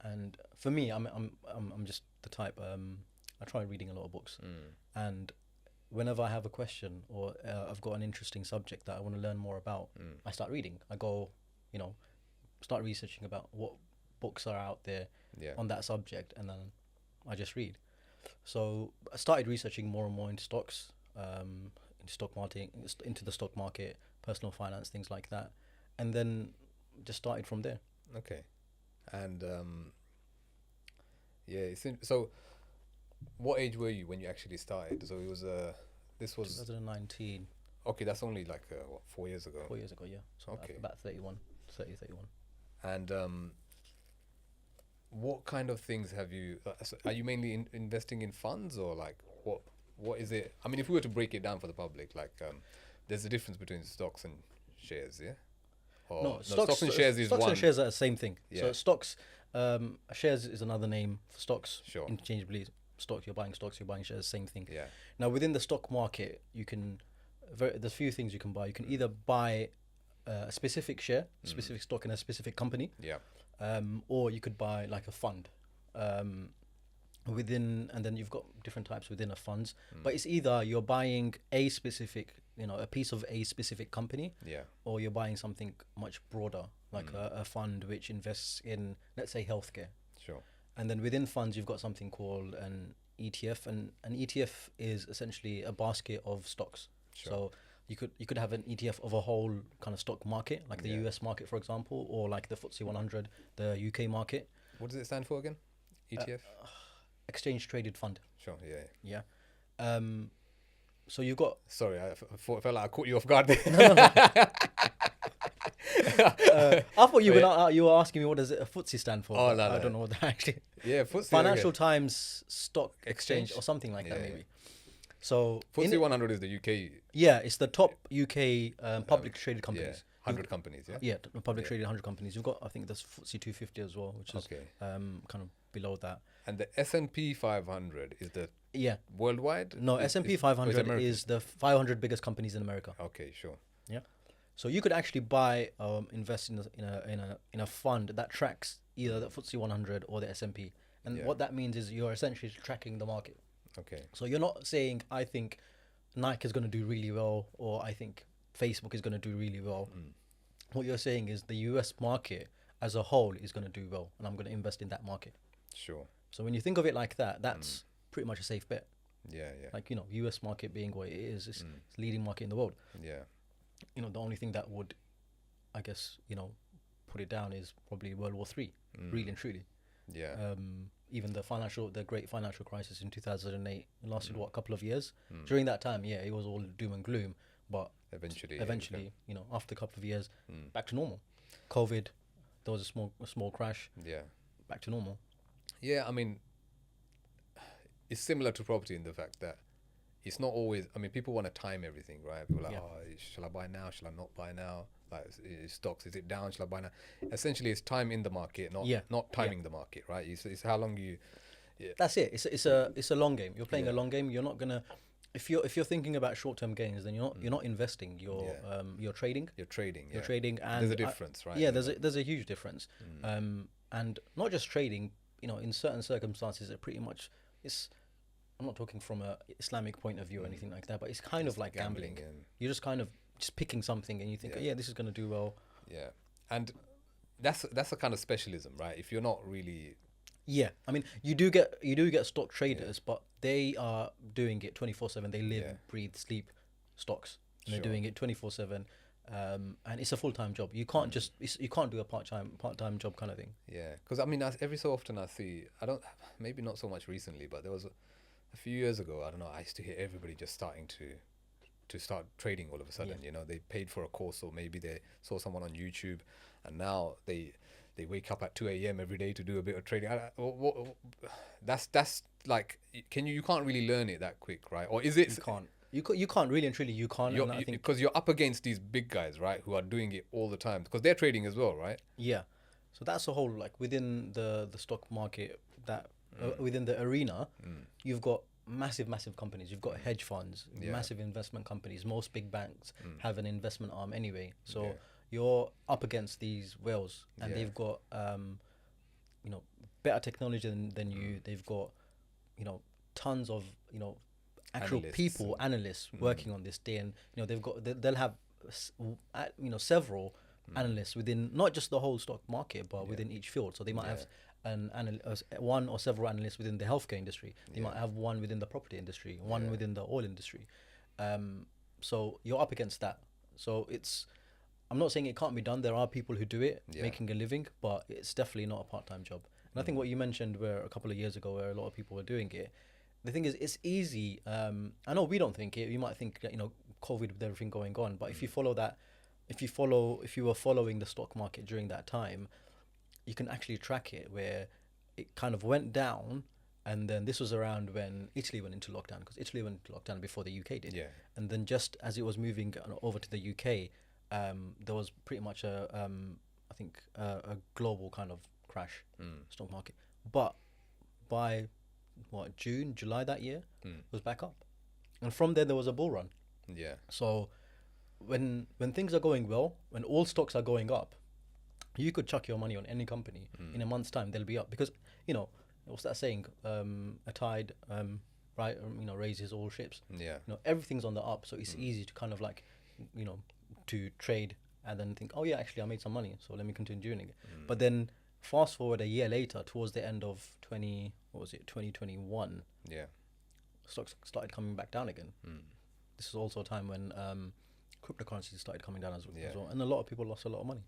[SPEAKER 1] And for me, I'm just the type. I try reading a lot of books, and whenever I have a question or I've got an interesting subject that I want to learn more about, I start reading. I go, start researching about what books are out there on that subject, and then I just read. So I started researching more and more into stocks, into stock market, into the stock market, personal finance, things like that, and then just started from there.
[SPEAKER 2] Okay. And so what age were you when you actually started? So it was this was
[SPEAKER 1] 2019.
[SPEAKER 2] Okay, that's only like 4 years ago.
[SPEAKER 1] 4 years ago, yeah. So
[SPEAKER 2] Okay.
[SPEAKER 1] about 31.
[SPEAKER 2] And what kind of things have you? Are you mainly investing in funds, or like what is it? I mean, if we were to break it down for the public, like there's a difference between stocks and shares, yeah. Or,
[SPEAKER 1] No,
[SPEAKER 2] stocks and shares is
[SPEAKER 1] stocks
[SPEAKER 2] one.
[SPEAKER 1] and shares are the same thing.
[SPEAKER 2] Yeah.
[SPEAKER 1] So stocks, shares is another name for stocks.
[SPEAKER 2] Sure.
[SPEAKER 1] Interchangeably, stocks, you're buying shares, same thing.
[SPEAKER 2] Yeah.
[SPEAKER 1] Now within the stock market, you can, there's a few things you can buy. You can either buy a specific share, specific stock in a specific company.
[SPEAKER 2] Yeah.
[SPEAKER 1] Or you could buy like a fund. And then you've got different types within a funds. But it's either you're buying a specific, a piece of a specific company, or you're buying something much broader, like a fund which invests in, let's say, healthcare.
[SPEAKER 2] Sure.
[SPEAKER 1] And then within funds, you've got something called an ETF, and an ETF is essentially a basket of stocks.
[SPEAKER 2] Sure.
[SPEAKER 1] So you could have an ETF of a whole kind of stock market, like the US market, for example, or like the FTSE 100, the UK market.
[SPEAKER 2] What does it stand for again? ETF?
[SPEAKER 1] Exchange traded fund.
[SPEAKER 2] Sure. Yeah.
[SPEAKER 1] Yeah. So you've got.
[SPEAKER 2] Sorry, I felt like I caught you off guard there.
[SPEAKER 1] I thought you were asking me what does a FTSE stand for.
[SPEAKER 2] Oh, no,
[SPEAKER 1] I don't know what that actually.
[SPEAKER 2] Yeah, FTSE.
[SPEAKER 1] Financial Times Stock Exchange or something like that, maybe. So
[SPEAKER 2] FTSE 100 is the UK.
[SPEAKER 1] Yeah, it's the top UK publicly traded companies.
[SPEAKER 2] 100 companies. Yeah.
[SPEAKER 1] Yeah, public traded 100 companies. You've got, I think, there's FTSE 250 as well, which is kind of below that.
[SPEAKER 2] And the S&P 500 is the worldwide.
[SPEAKER 1] No, S&P 500 is the 500 biggest companies in America.
[SPEAKER 2] Okay, sure.
[SPEAKER 1] Yeah. So you could actually buy, invest in a fund that tracks either the FTSE 100 or the S&P, and what that means is you're essentially tracking the market.
[SPEAKER 2] Okay.
[SPEAKER 1] So you're not saying I think Nike is going to do really well, or I think Facebook is going to do really well. What you're saying is the US market as a whole is going to do well, and I'm going to invest in that market.
[SPEAKER 2] Sure.
[SPEAKER 1] So when you think of it like that, that's pretty much a safe bet.
[SPEAKER 2] Yeah.
[SPEAKER 1] Like, US market being what it is, it's the leading market in the world.
[SPEAKER 2] Yeah.
[SPEAKER 1] The only thing that would, I guess, put it down is probably World War III, really and truly.
[SPEAKER 2] Yeah.
[SPEAKER 1] Even the great financial crisis in 2008 lasted a couple of years. During that time, it was all doom and gloom, but eventually, after a couple of years, back to normal. COVID, there was a small crash.
[SPEAKER 2] Yeah.
[SPEAKER 1] Back to normal.
[SPEAKER 2] Yeah, I mean, it's similar to property in the fact that it's not always. I mean, people want to time everything, right? People are like, shall I buy now? Shall I not buy now? Like, stocks, is it down? Shall I buy now? Essentially, it's time in the market, not timing the market, right? It's how long you. Yeah.
[SPEAKER 1] That's it. It's a long game. You're playing a long game. You're not gonna. If you're thinking about short-term gains, then you're not investing. You're trading.
[SPEAKER 2] You're trading.
[SPEAKER 1] You're trading, and
[SPEAKER 2] there's a difference, right?
[SPEAKER 1] Yeah, there's a huge difference. And not just trading. In certain circumstances, it pretty much it's. I'm not talking from a Islamic point of view or anything like that, but it's kind of like gambling. You're just kind of just picking something, and you think, this is going to do well.
[SPEAKER 2] Yeah, and that's a kind of specialism, right? If you're not really.
[SPEAKER 1] Yeah, I mean, you do get stock traders, but they are doing it 24/7. They live, breathe, sleep stocks, and they're doing it 24/7. And it's a full-time job. You can't you can't do a part-time job kind of thing.
[SPEAKER 2] Yeah, because I mean, every so often I see, maybe not so much recently, but there was a few years ago, I don't know, I used to hear everybody just starting to start trading all of a sudden. They paid for a course, or maybe they saw someone on YouTube, and now they wake up at 2 a.m. every day to do a bit of trading. That's like, you can't really learn it that quick, right? Or is it?
[SPEAKER 1] You can't really and truly. You can't,
[SPEAKER 2] because you're up against these big guys, right, who are doing it all the time, because they're trading as well, right?
[SPEAKER 1] Yeah. So that's the whole, like, within the stock market, that within the arena, you've got massive companies. You've got hedge funds, massive investment companies. Most big banks have an investment arm anyway. So you're up against these whales, and they've got you know, better technology than you. They've got, you know, tons of, you know, actual analysts working on this day, and you know, they'll have you know, several analysts within not just the whole stock market, but within each field. So they might have one or several analysts within the healthcare industry. They might have one within the property industry, one within the oil industry. So you're up against that. So I'm not saying it can't be done. There are people who do it, making a living, but it's definitely not a part-time job. And I think what you mentioned, where a couple of years ago, where a lot of people were doing it, the thing is, it's easy. I know we don't think it. You might think that, you know, COVID with everything going on, but if you follow that, if you were following the stock market during that time, you can actually track it, where it kind of went down, and then this was around when Italy went into lockdown, because Italy went into lockdown before the UK did. And then just as it was moving over to the UK, there was pretty much I think a global kind of crash, stock market. But by June, July that year, it was back up, and from there was a bull run. So when things are going well, when all stocks are going up, you could chuck your money on any company. In a month's time, they'll be up, because, you know, what's that saying? A tide, right? You know, raises all ships. You know, everything's on the up, so it's easy to kind of like, you know, to trade and then think, oh yeah, actually I made some money, so let me continue doing it. But then fast forward a year later, towards the end of 2021, stocks started coming back down again. This is also a time when cryptocurrencies started coming down as well, and a lot of people lost a lot of money.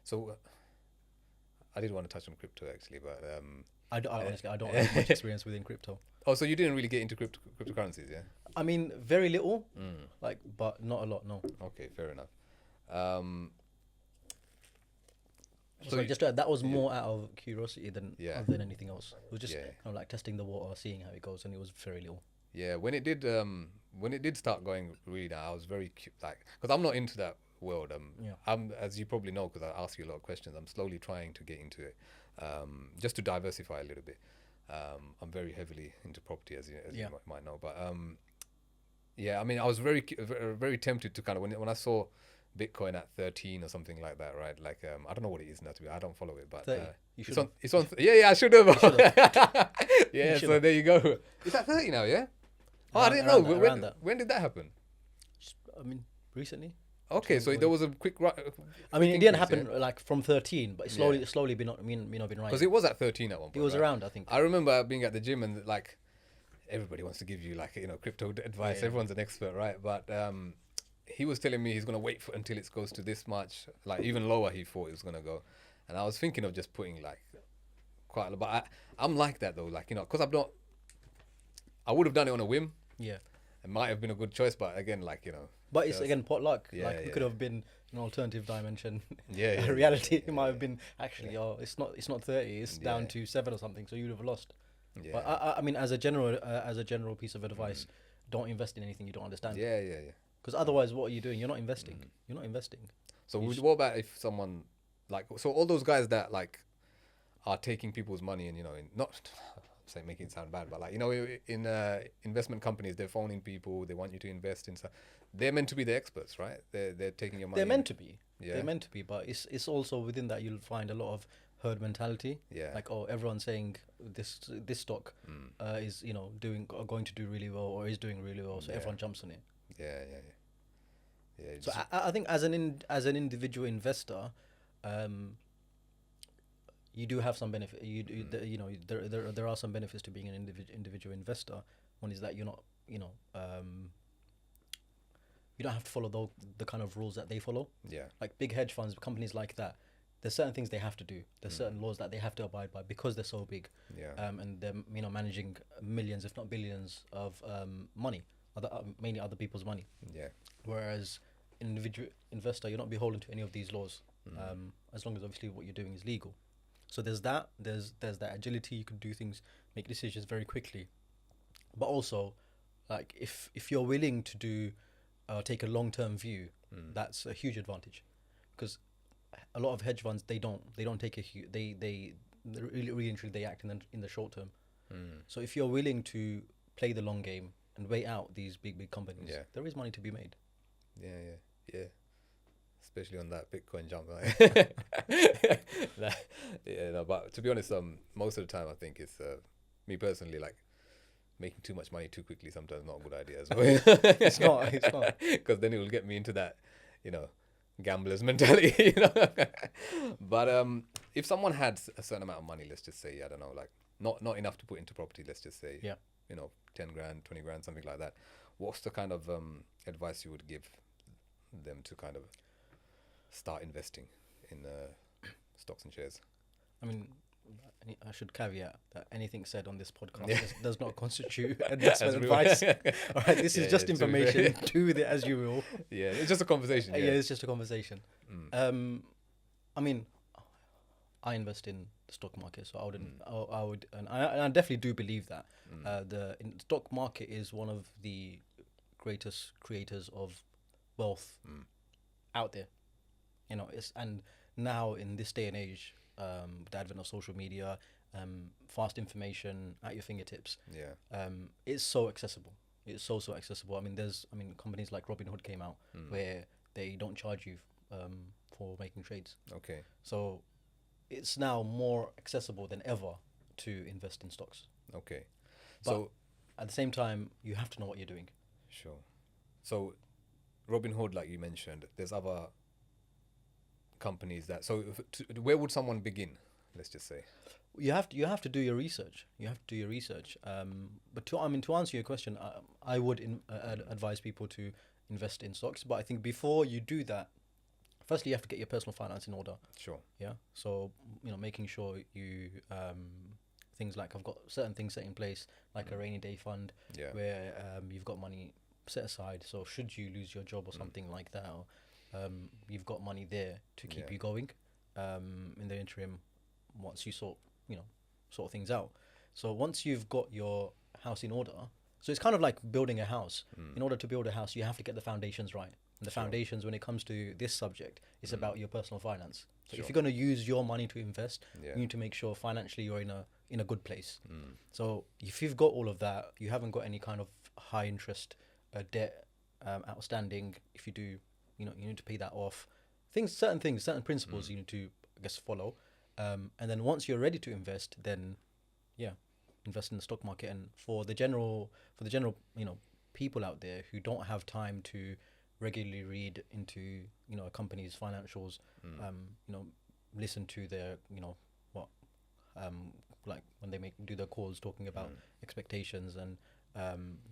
[SPEAKER 2] So I did want to touch on crypto actually, but
[SPEAKER 1] honestly, I don't have much experience within crypto.
[SPEAKER 2] Oh, so you didn't really get into cryptocurrencies, yeah?
[SPEAKER 1] I mean, very little, but not a lot, no.
[SPEAKER 2] Okay, fair enough.
[SPEAKER 1] So just that was more out of curiosity than other than anything else. It was just kind of like testing the water, seeing how it goes, and it was very little.
[SPEAKER 2] Yeah, when it did start going really down, I was very because I'm not into that world. I'm, as you probably know, because I ask you a lot of questions, I'm slowly trying to get into it, just to diversify a little bit. I'm very heavily into property, as you might know, but I mean, I was very tempted to kind of, when I saw Bitcoin at 13 or something like that, right? Like, I don't know what it is now, to be. I don't follow it, but it's on. I should have. Yeah, so there you go. It's at 30 now, yeah. Oh, I didn't know. When did that happen?
[SPEAKER 1] I mean, recently.
[SPEAKER 2] Okay, so there was a quick.
[SPEAKER 1] I mean, it didn't happen like from 13, but it's slowly been been rising.
[SPEAKER 2] Because it was at 13 at one point.
[SPEAKER 1] It was around, I think.
[SPEAKER 2] I remember being at the gym, and like everybody wants to give you like, you know, crypto advice. Everyone's an expert, right? But he was telling me he's gonna wait until it goes to this much, like even lower. He thought it was gonna go, and I was thinking of just putting like quite a lot. But I'm like that though, like, you know, because I'm not. I would have done it on a whim.
[SPEAKER 1] Yeah.
[SPEAKER 2] It might have been a good choice, but again, like, you know.
[SPEAKER 1] But it's again pot luck. It could have been an alternative dimension. Reality, it might have been actually, it's not 30, it's down to 7 or something, so you would have lost. But I mean, as a general piece of advice, don't invest in anything you don't understand. Because otherwise, what are you doing? You're not investing. You're not investing.
[SPEAKER 2] So what about if someone like, so all those guys that like are taking people's money and, you know, not say making it sound bad, but like, you know, in investment companies, they're phoning people, they want you to invest in stuff. They're meant to be the experts, right? They're taking your money.
[SPEAKER 1] They're meant to be. They're meant to be, but it's also within that you'll find a lot of herd mentality. Like, oh, everyone's saying this stock is, you know, going to do really well, or is doing really well, so everyone jumps on it. So I think as an individual investor, you do have some benefit. You know, there are some benefits to being an individual investor. One is that you're not, you know, you don't have to follow the kind of rules that they follow. Like big hedge funds, companies like that, there's certain things they have to do. There's certain laws that they have to abide by because they're so big. And they're, you know, managing millions, if not billions, of money, mainly other people's money. Whereas an individual investor, you're not beholden to any of these laws, as long as obviously what you're doing is legal. So there's that agility. You can do things, make decisions very quickly. But also, like if you're willing to do take a long-term view, that's a huge advantage, because a lot of hedge funds, they don't take they really and truly, they act in the short term. So if you're willing to play the long game and wait out these big companies, there is money to be made.
[SPEAKER 2] Yeah. Especially on that Bitcoin jump, right? No, but to be honest, most of the time I think it's me personally, like, making too much money too quickly sometimes not a good idea as well.
[SPEAKER 1] It's not.
[SPEAKER 2] Because then it will get me into that, gambler's mentality, But if someone had a certain amount of money, let's just say, I don't know, like not enough to put into property, let's just say, 10 grand, 20 grand, something like that. What's the kind of advice you would give them to kind of start investing in stocks and shares?
[SPEAKER 1] I mean, I should caveat that anything said on this podcast does not constitute investment advice. All right, this is just information. Do with it as you will.
[SPEAKER 2] Yeah, it's just a conversation.
[SPEAKER 1] Yeah, it's just a conversation. I mean, I invest in the stock market, so I would, and I definitely do believe that the stock market is one of the greatest creators of wealth out there. And now in this day and age, the advent of social media, fast information at your fingertips, it's so accessible. It's so accessible. I mean, companies like Robinhood came out where they don't charge you for making trades.
[SPEAKER 2] Okay.
[SPEAKER 1] So it's now more accessible than ever to invest in stocks.
[SPEAKER 2] Okay.
[SPEAKER 1] But
[SPEAKER 2] so
[SPEAKER 1] at the same time, you have to know what you're doing.
[SPEAKER 2] Sure. So Robinhood, like you mentioned, there's other companies that. So where would someone begin? Let's just say.
[SPEAKER 1] You have to do your research. But to answer your question, I would advise people to invest in stocks. But I think before you do that, firstly you have to get your personal finance in order.
[SPEAKER 2] Sure.
[SPEAKER 1] Yeah. So making sure you things like I've got certain things set in place, like a rainy day fund, where you've got money set aside. So should you lose your job or something like that, you've got money there to keep you going in the interim once you sort things out. So once you've got your house in order, so it's kind of like building a house. In order to build a house, you have to get the foundations right. And the foundations, when it comes to this subject, is about your personal finance. So if you're going to use your money to invest, you need to make sure financially you're in a good place. So if you've got all of that, you haven't got any kind of high interest debt outstanding. If you do, you need to pay that off. Certain principles you need to, I guess, follow. And then once you're ready to invest, then invest in the stock market. And for the general people out there who don't have time to regularly read into a company's financials, listen to their like when they do their calls talking about expectations and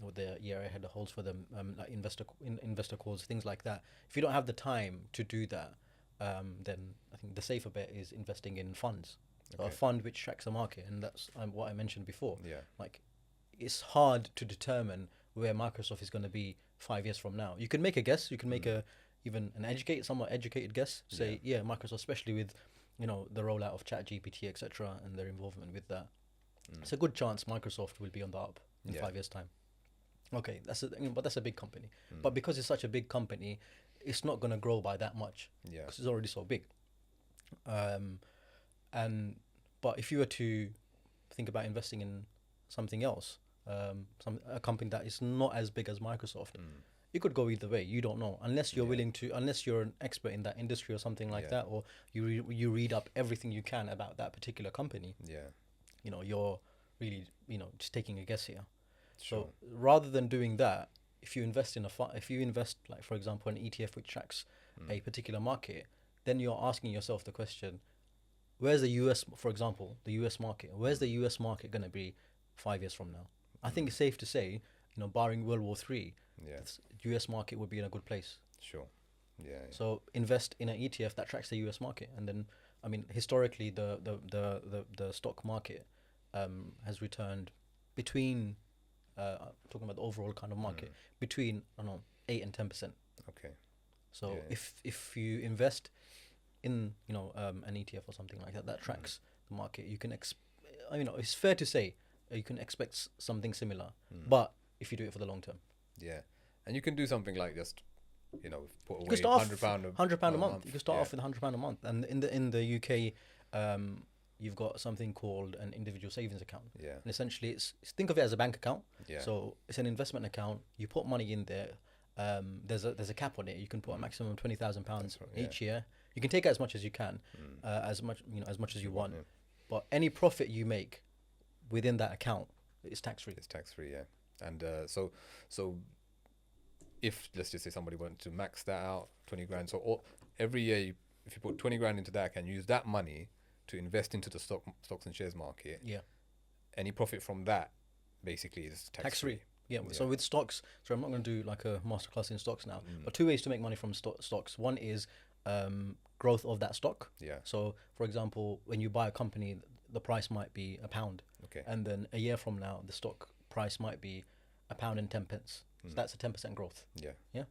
[SPEAKER 1] what the year ahead holds for them, like investor calls, things like that. If you don't have the time to do that, then I think the safer bet is investing in funds. So a fund which tracks the market, and that's what I mentioned before. Like, it's hard to determine where Microsoft is going to be 5 years from now. You can make a guess. You can make even an somewhat educated guess. Say, Microsoft, especially with the rollout of ChatGPT, etc., and their involvement with that. It's a good chance Microsoft will be on the up in 5 years' time. Okay, but that's a big company. But because it's such a big company, it's not going to grow by that much. Because it's already so big. But if you were to think about investing in something else, a company that is not as big as Microsoft, you could go either way. You don't know unless you're willing to, unless you're an expert in that industry or something like that, or you read up everything you can about that particular company. You're really just taking a guess here. So rather than doing that, if you invest in like, for example, an ETF which tracks a particular market, then you're asking yourself the question, where's the US, for example, the US market? Where's the US market going to be 5 years from now? I think it's safe to say, barring World War III, the US market would be in a good place.
[SPEAKER 2] Sure.
[SPEAKER 1] So invest in an ETF that tracks the US market, and then, historically, the stock market has returned between, talking about the overall kind of market, between 8 and 10%.
[SPEAKER 2] Okay.
[SPEAKER 1] So if you invest in an ETF or something like that tracks the market, you can it's fair to say you can expect something similar, but if you do it for the long term.
[SPEAKER 2] And you can do something like just put away
[SPEAKER 1] £100
[SPEAKER 2] £100
[SPEAKER 1] a month. You can start off with £100 a month, and in the UK, you've got something called an individual savings account.
[SPEAKER 2] Yeah.
[SPEAKER 1] And essentially, think of it as a bank account.
[SPEAKER 2] Yeah.
[SPEAKER 1] So it's an investment account. You put money in there. There's a cap on it. You can put a maximum of £20,000 each year. You can take out as much as you can, as much as you want.
[SPEAKER 2] Yeah.
[SPEAKER 1] But any profit you make within that account is tax free.
[SPEAKER 2] It's tax free, yeah. And so if let's just say somebody wanted to max that out, 20 grand. So every year, if you put 20 grand into that, can use that money to invest into the stocks and shares market.
[SPEAKER 1] Yeah.
[SPEAKER 2] Any profit from that basically is tax free.
[SPEAKER 1] Yeah. So with stocks, so I'm not going to do like a masterclass in stocks now, but two ways to make money from stocks. One is growth of that stock.
[SPEAKER 2] Yeah.
[SPEAKER 1] So for example, when you buy a company, the price might be £1.
[SPEAKER 2] Okay.
[SPEAKER 1] And then a year from now, the stock price might be £1.10. So that's a 10% growth.
[SPEAKER 2] Yeah.
[SPEAKER 1] Yeah.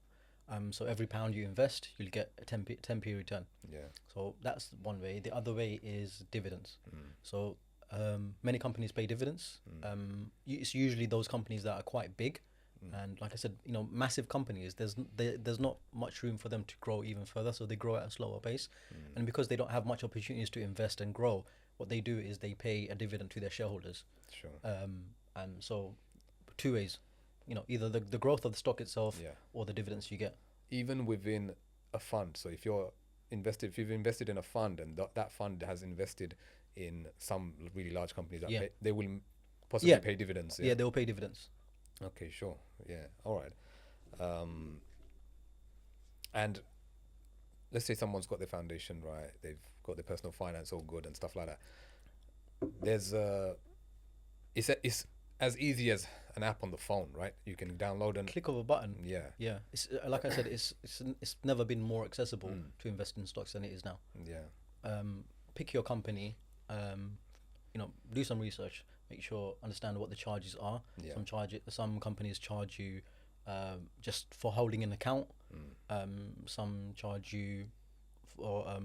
[SPEAKER 1] So every pound you invest, you'll get a 10p return.
[SPEAKER 2] Yeah.
[SPEAKER 1] So that's one way. The other way is dividends. So many companies pay dividends. It's usually those companies that are quite big, and like I said, massive companies. There's not much room for them to grow even further, so they grow at a slower pace. And because they don't have much opportunities to invest and grow, what they do is they pay a dividend to their shareholders.
[SPEAKER 2] Sure.
[SPEAKER 1] And so, two ways. Either the growth of the stock itself,
[SPEAKER 2] Yeah.
[SPEAKER 1] or the dividends you get.
[SPEAKER 2] Even within a fund. So if you've invested in a fund and that fund has invested in some really large companies, they will possibly pay dividends.
[SPEAKER 1] Yeah, they will pay dividends.
[SPEAKER 2] Okay, sure. Yeah. All right. And let's say someone's got their foundation right, they've got their personal finance all good and stuff like that. There's it's as easy as an app on the phone, right? You can download and
[SPEAKER 1] click of a button.
[SPEAKER 2] Yeah.
[SPEAKER 1] Yeah. It's like I said, it's never been more accessible to invest in stocks than it is now.
[SPEAKER 2] Yeah.
[SPEAKER 1] Pick your company. Do some research. Make sure understand what the charges are.
[SPEAKER 2] Yeah.
[SPEAKER 1] Some companies charge you just for holding an account. Some charge you for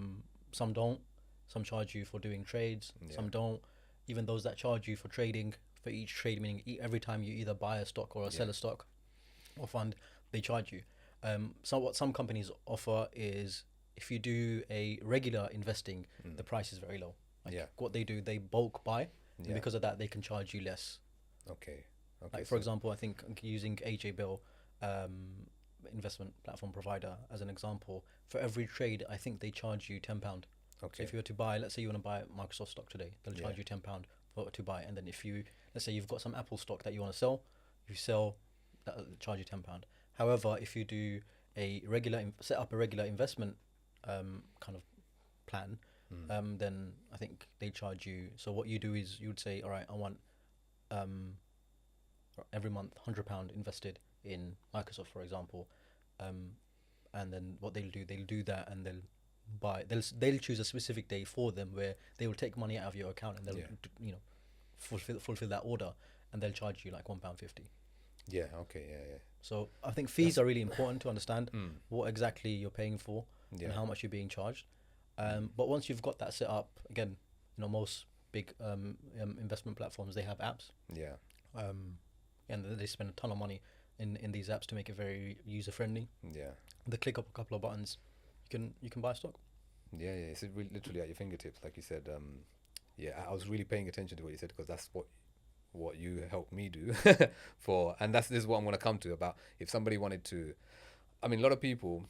[SPEAKER 1] some don't. Some charge you for doing trades.
[SPEAKER 2] Yeah.
[SPEAKER 1] Some don't. Even those that charge you for trading, for each trade, meaning every time you either buy a stock or sell a stock or fund, they charge you. So what some companies offer is if you do a regular investing, the price is very low. What they do, they bulk buy, and because of that, they can charge you less.
[SPEAKER 2] Okay.
[SPEAKER 1] For example, I think using AJ Bill, investment platform provider, as an example, for every trade, I think they charge you £10.
[SPEAKER 2] Okay.
[SPEAKER 1] So if you were to buy, let's say you want to buy Microsoft stock today, they'll charge you £10 to buy. And then if let's say you've got some Apple stock that you want to sell, you sell, that'll charge you £10. However, if you do set up a regular investment kind of plan, then I think they charge you. So what you do is you would say, all right, I want every month £100 invested in Microsoft, for example, and then what they'll do that, and they'll choose a specific day for them where they will take money out of your account and they'll fulfill that order, and they'll charge you like £1.50.
[SPEAKER 2] Yeah. Okay. Yeah.
[SPEAKER 1] So I think fees are really important to understand what exactly you're paying for and how much you're being charged. But once you've got that set up, again, most big investment platforms, they have apps.
[SPEAKER 2] Yeah.
[SPEAKER 1] And they spend a ton of money in these apps to make it very user friendly.
[SPEAKER 2] Yeah.
[SPEAKER 1] They click up a couple of buttons, you can buy stock.
[SPEAKER 2] Yeah. It's really literally at your fingertips, like you said. I was really paying attention to what you said, because that's what you helped me do and this is what I'm going to come to about if somebody wanted to. I mean, a lot of people,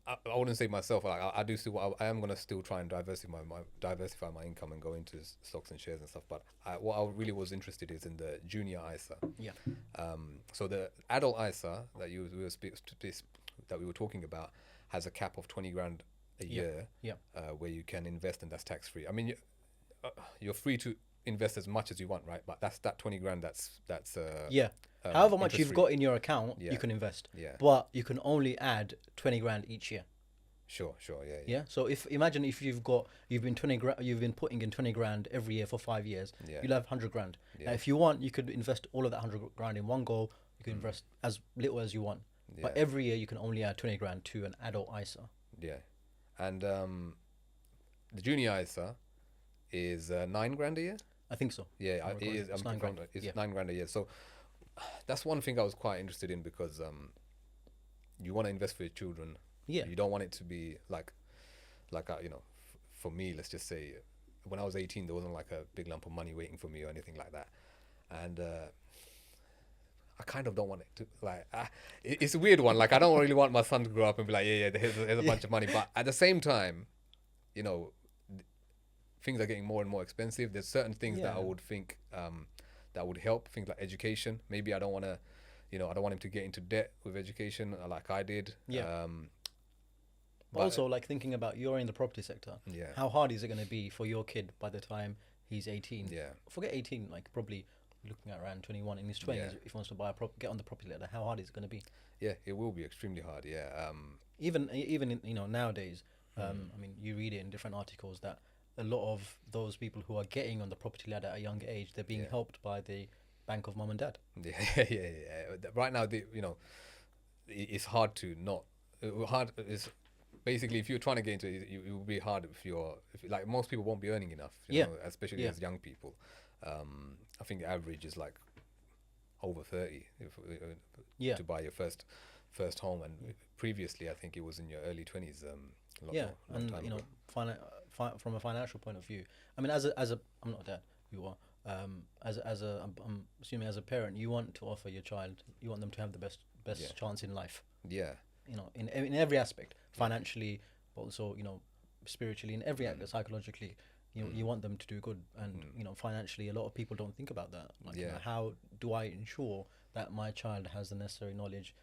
[SPEAKER 2] I wouldn't say myself, like I do still, I am going to still try and diversify my income and go into stocks and shares and stuff, but what I really was interested is in the junior ISA.
[SPEAKER 1] Yeah.
[SPEAKER 2] So the adult ISA that we were talking about has a cap of 20 grand a year, where you can invest, and that's tax free. I mean, you're free to invest as much as you want, right? But that's that 20 grand. That's
[SPEAKER 1] however much you've got in your account, you can invest.
[SPEAKER 2] Yeah.
[SPEAKER 1] But you can only add 20 grand each year.
[SPEAKER 2] Sure.
[SPEAKER 1] Yeah. So imagine if you've been putting in 20 grand every year for 5 years, you'll have 100 grand.
[SPEAKER 2] Yeah.
[SPEAKER 1] Now, if you want, you could invest all of that 100 grand in one go. You can invest as little as you want.
[SPEAKER 2] Yeah.
[SPEAKER 1] But every year you can only add 20 grand to an adult ISA.
[SPEAKER 2] Yeah. And the junior ISA is 9 grand a year.
[SPEAKER 1] I think so.
[SPEAKER 2] Yeah, it is.
[SPEAKER 1] It's 9 grand.
[SPEAKER 2] It's 9 grand a year. So that's one thing I was quite interested in, because you want to invest for your children.
[SPEAKER 1] Yeah.
[SPEAKER 2] You don't want it to be like for me, let's just say, when I was 18, there wasn't like a big lump of money waiting for me or anything like that. And I kind of don't want it to, like, it's a weird one. Like, I don't really want my son to grow up and be like, yeah, here's a bunch of money. But at the same time, you know, things are getting more and more expensive. There's certain things that I would think that would help. Things like education. Maybe I don't want to, you know, I don't want him to get into debt with education like I did.
[SPEAKER 1] Yeah. But also, like, thinking about, you're in the property sector.
[SPEAKER 2] Yeah.
[SPEAKER 1] How hard is it going to be for your kid by the time he's 18?
[SPEAKER 2] Yeah.
[SPEAKER 1] Forget 18, like probably looking at around 21 in his 20s, if he wants to buy get on the property ladder. How hard is it going to be?
[SPEAKER 2] Yeah, it will be extremely hard. Yeah.
[SPEAKER 1] Even in, you know, nowadays, I mean, you read it in different articles that a lot of those people who are getting on the property ladder at a young age, they're being helped by the bank of mum and dad.
[SPEAKER 2] Yeah. Right now, you know, it's hard to not. Hard is basically, if you're trying to get into it, it will be hard if like, most people won't be earning enough. You know, especially as young people. I think the average is like over 30 to buy your first home, and previously I think it was in your early 20s.
[SPEAKER 1] And you know, from a financial point of view, I mean, as a I'm not a dad, you are. I'm assuming as a parent, you want to offer your child, you want them to have the best chance in life.
[SPEAKER 2] Yeah.
[SPEAKER 1] You know, in every aspect, financially, but also, you know, spiritually, in every aspect, psychologically. You want them to do good, and you know, financially, a lot of people don't think about that. Like, you know, how do I ensure that my child has the necessary knowledge,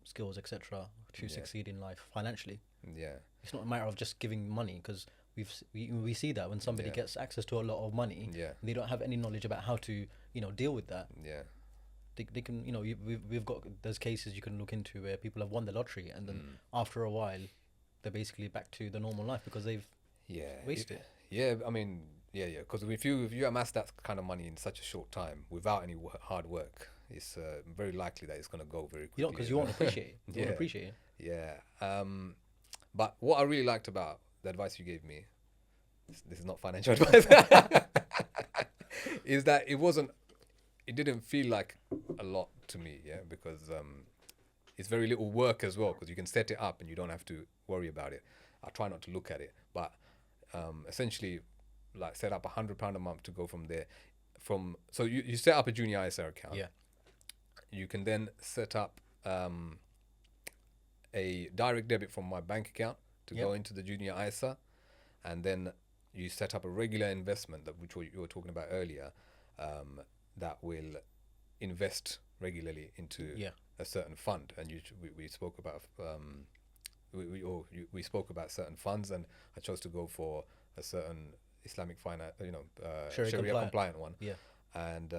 [SPEAKER 1] skills, etc., to succeed in life financially?
[SPEAKER 2] Yeah,
[SPEAKER 1] it's not a matter of just giving money, because we see that when somebody gets access to a lot of money, they don't have any knowledge about how to, you know, deal with that.
[SPEAKER 2] Yeah,
[SPEAKER 1] they can, you know, we've got those cases you can look into where people have won the lottery, and then after a while, they're basically back to the normal life because they've wasted it.
[SPEAKER 2] Yeah, I mean, because if you amass that kind of money in such a short time without any hard work, it's very likely that it's going to go very quickly.
[SPEAKER 1] You don't, because you won't appreciate it. You won't appreciate it.
[SPEAKER 2] Yeah. But what I really liked about the advice you gave me, this is not financial advice, is that it didn't feel like a lot to me, because it's very little work as well, because you can set it up and you don't have to worry about it. I try not to look at it, but essentially, like, set up £100 a month to go from there. So you set up a junior ISA account.
[SPEAKER 1] Yeah.
[SPEAKER 2] You can then set up a direct debit from my bank account to go into the junior ISA, and then you set up a regular investment which you were talking about earlier, that will invest regularly into a certain fund. And we spoke about we spoke about certain funds, and I chose to go for a certain Islamic finance, Sharia compliant one.
[SPEAKER 1] Yeah.
[SPEAKER 2] And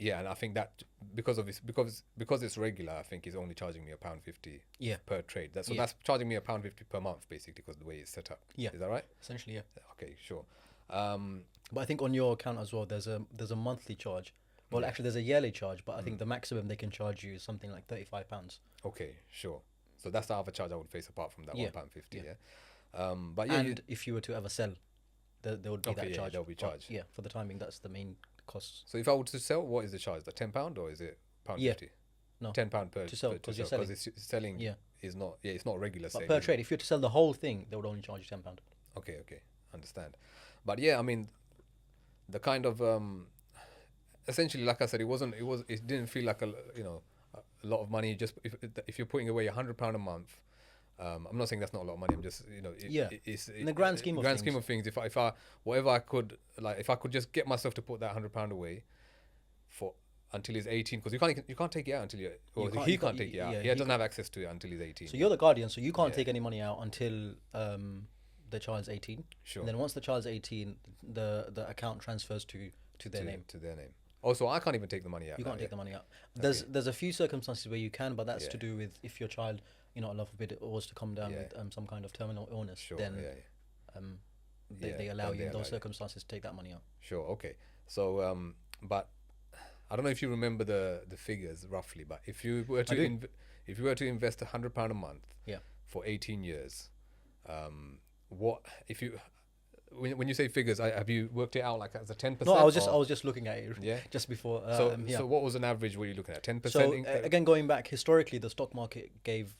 [SPEAKER 2] and I think that because it's regular, I think it's only charging me £1.50 per trade. That's charging me £1.50 per month, basically, because of the way it's set up.
[SPEAKER 1] Yeah.
[SPEAKER 2] Is that right?
[SPEAKER 1] Essentially, yeah.
[SPEAKER 2] Okay, sure.
[SPEAKER 1] But I think on your account as well, there's a monthly charge. Well, actually, there's a yearly charge, but I think the maximum they can charge you is something like £35.
[SPEAKER 2] Okay, sure. So that's the other charge I would face apart from that £1.50. But
[SPEAKER 1] if you were to ever sell, there would be that charge.
[SPEAKER 2] There'll be charge.
[SPEAKER 1] But for the timing, that's the main cost.
[SPEAKER 2] So if I were to sell, what is the charge? The £10, or is it £1.50?
[SPEAKER 1] No,
[SPEAKER 2] £10 per
[SPEAKER 1] to sell, because you're selling.
[SPEAKER 2] Because selling is not it's not regular
[SPEAKER 1] but
[SPEAKER 2] sale.
[SPEAKER 1] Per trade, if you were to sell the whole thing, they would only charge you £10.
[SPEAKER 2] Okay, understand. But I mean, the kind of essentially, like I said, it didn't feel like a lot of money. Just if you're putting away £100 a month, I'm not saying that's not a lot of money. I'm just it's
[SPEAKER 1] in the grand scheme of
[SPEAKER 2] things. If I whatever I could, like, if I could just get myself to put that £100 away for until he's 18, because you can't take it out until he can't take it out. He doesn't have access to it until he's 18.
[SPEAKER 1] So you're the guardian, so you can't take any money out until the child's 18.
[SPEAKER 2] Sure.
[SPEAKER 1] And then once the child's 18, the account transfers to their name.
[SPEAKER 2] To their name. Also, I can't even take the money out.
[SPEAKER 1] You can't take the money out. There's a few circumstances where you can, but that's to do with if your child, Allah forbid, was to come down with some kind of terminal illness.
[SPEAKER 2] Sure.
[SPEAKER 1] Then they allow you in those circumstances to take that money out.
[SPEAKER 2] Sure. Okay. So, but I don't know if you remember the figures roughly, but if you were to invest £100 a month for 18 years, what if you? When you say figures, have you worked it out like as a 10%?
[SPEAKER 1] No, I was just looking at it just before.
[SPEAKER 2] So what was an average were you looking at? 10%?
[SPEAKER 1] So again, going back historically, the stock market gave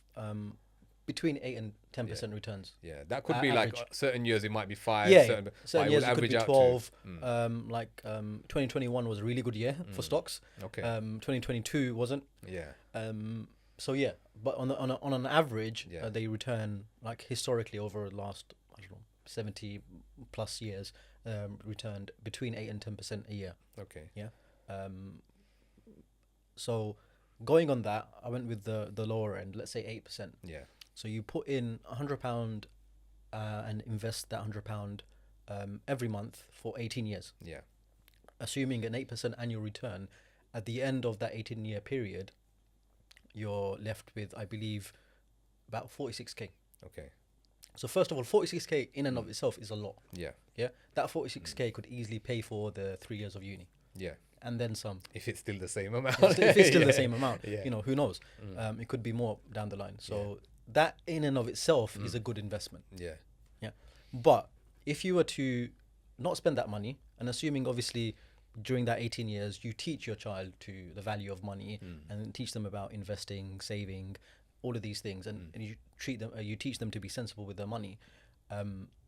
[SPEAKER 1] between 8 and 10% returns.
[SPEAKER 2] Yeah, that could be
[SPEAKER 1] average.
[SPEAKER 2] like certain years it might be 5.
[SPEAKER 1] Yeah,
[SPEAKER 2] certain
[SPEAKER 1] years
[SPEAKER 2] would
[SPEAKER 1] it could be
[SPEAKER 2] average out
[SPEAKER 1] 12.
[SPEAKER 2] to,
[SPEAKER 1] 2021 was a really good year for stocks.
[SPEAKER 2] Okay.
[SPEAKER 1] 2022 wasn't.
[SPEAKER 2] Yeah.
[SPEAKER 1] So yeah, but on an average,
[SPEAKER 2] Yeah.
[SPEAKER 1] they return like historically over the last, I don't know, 70 plus years, returned between 8 and 10% a year.
[SPEAKER 2] Okay.
[SPEAKER 1] Yeah. So going on that, I went with the lower end. Let's say 8%.
[SPEAKER 2] Yeah.
[SPEAKER 1] So you put in £100 and invest that £100 every month for 18 years.
[SPEAKER 2] Yeah.
[SPEAKER 1] Assuming an 8% annual return, at the end of that 18-year period, you're left with, I believe, about 46k.
[SPEAKER 2] Okay.
[SPEAKER 1] So first of all, 46k in and of itself is a lot.
[SPEAKER 2] Yeah.
[SPEAKER 1] Yeah, that 46k could easily pay for the 3 years of uni.
[SPEAKER 2] Yeah.
[SPEAKER 1] And then some.
[SPEAKER 2] If it's still the same amount.
[SPEAKER 1] If it's still
[SPEAKER 2] Yeah.
[SPEAKER 1] the same amount,
[SPEAKER 2] Yeah.
[SPEAKER 1] you know, who knows? It could be more down the line. So that in and of itself is a good investment.
[SPEAKER 2] Yeah.
[SPEAKER 1] Yeah. But if you were to not spend that money, and assuming obviously during that 18 years you teach your child to the value of money and teach them about investing, saving, all of these things, and you teach them to be sensible with their money,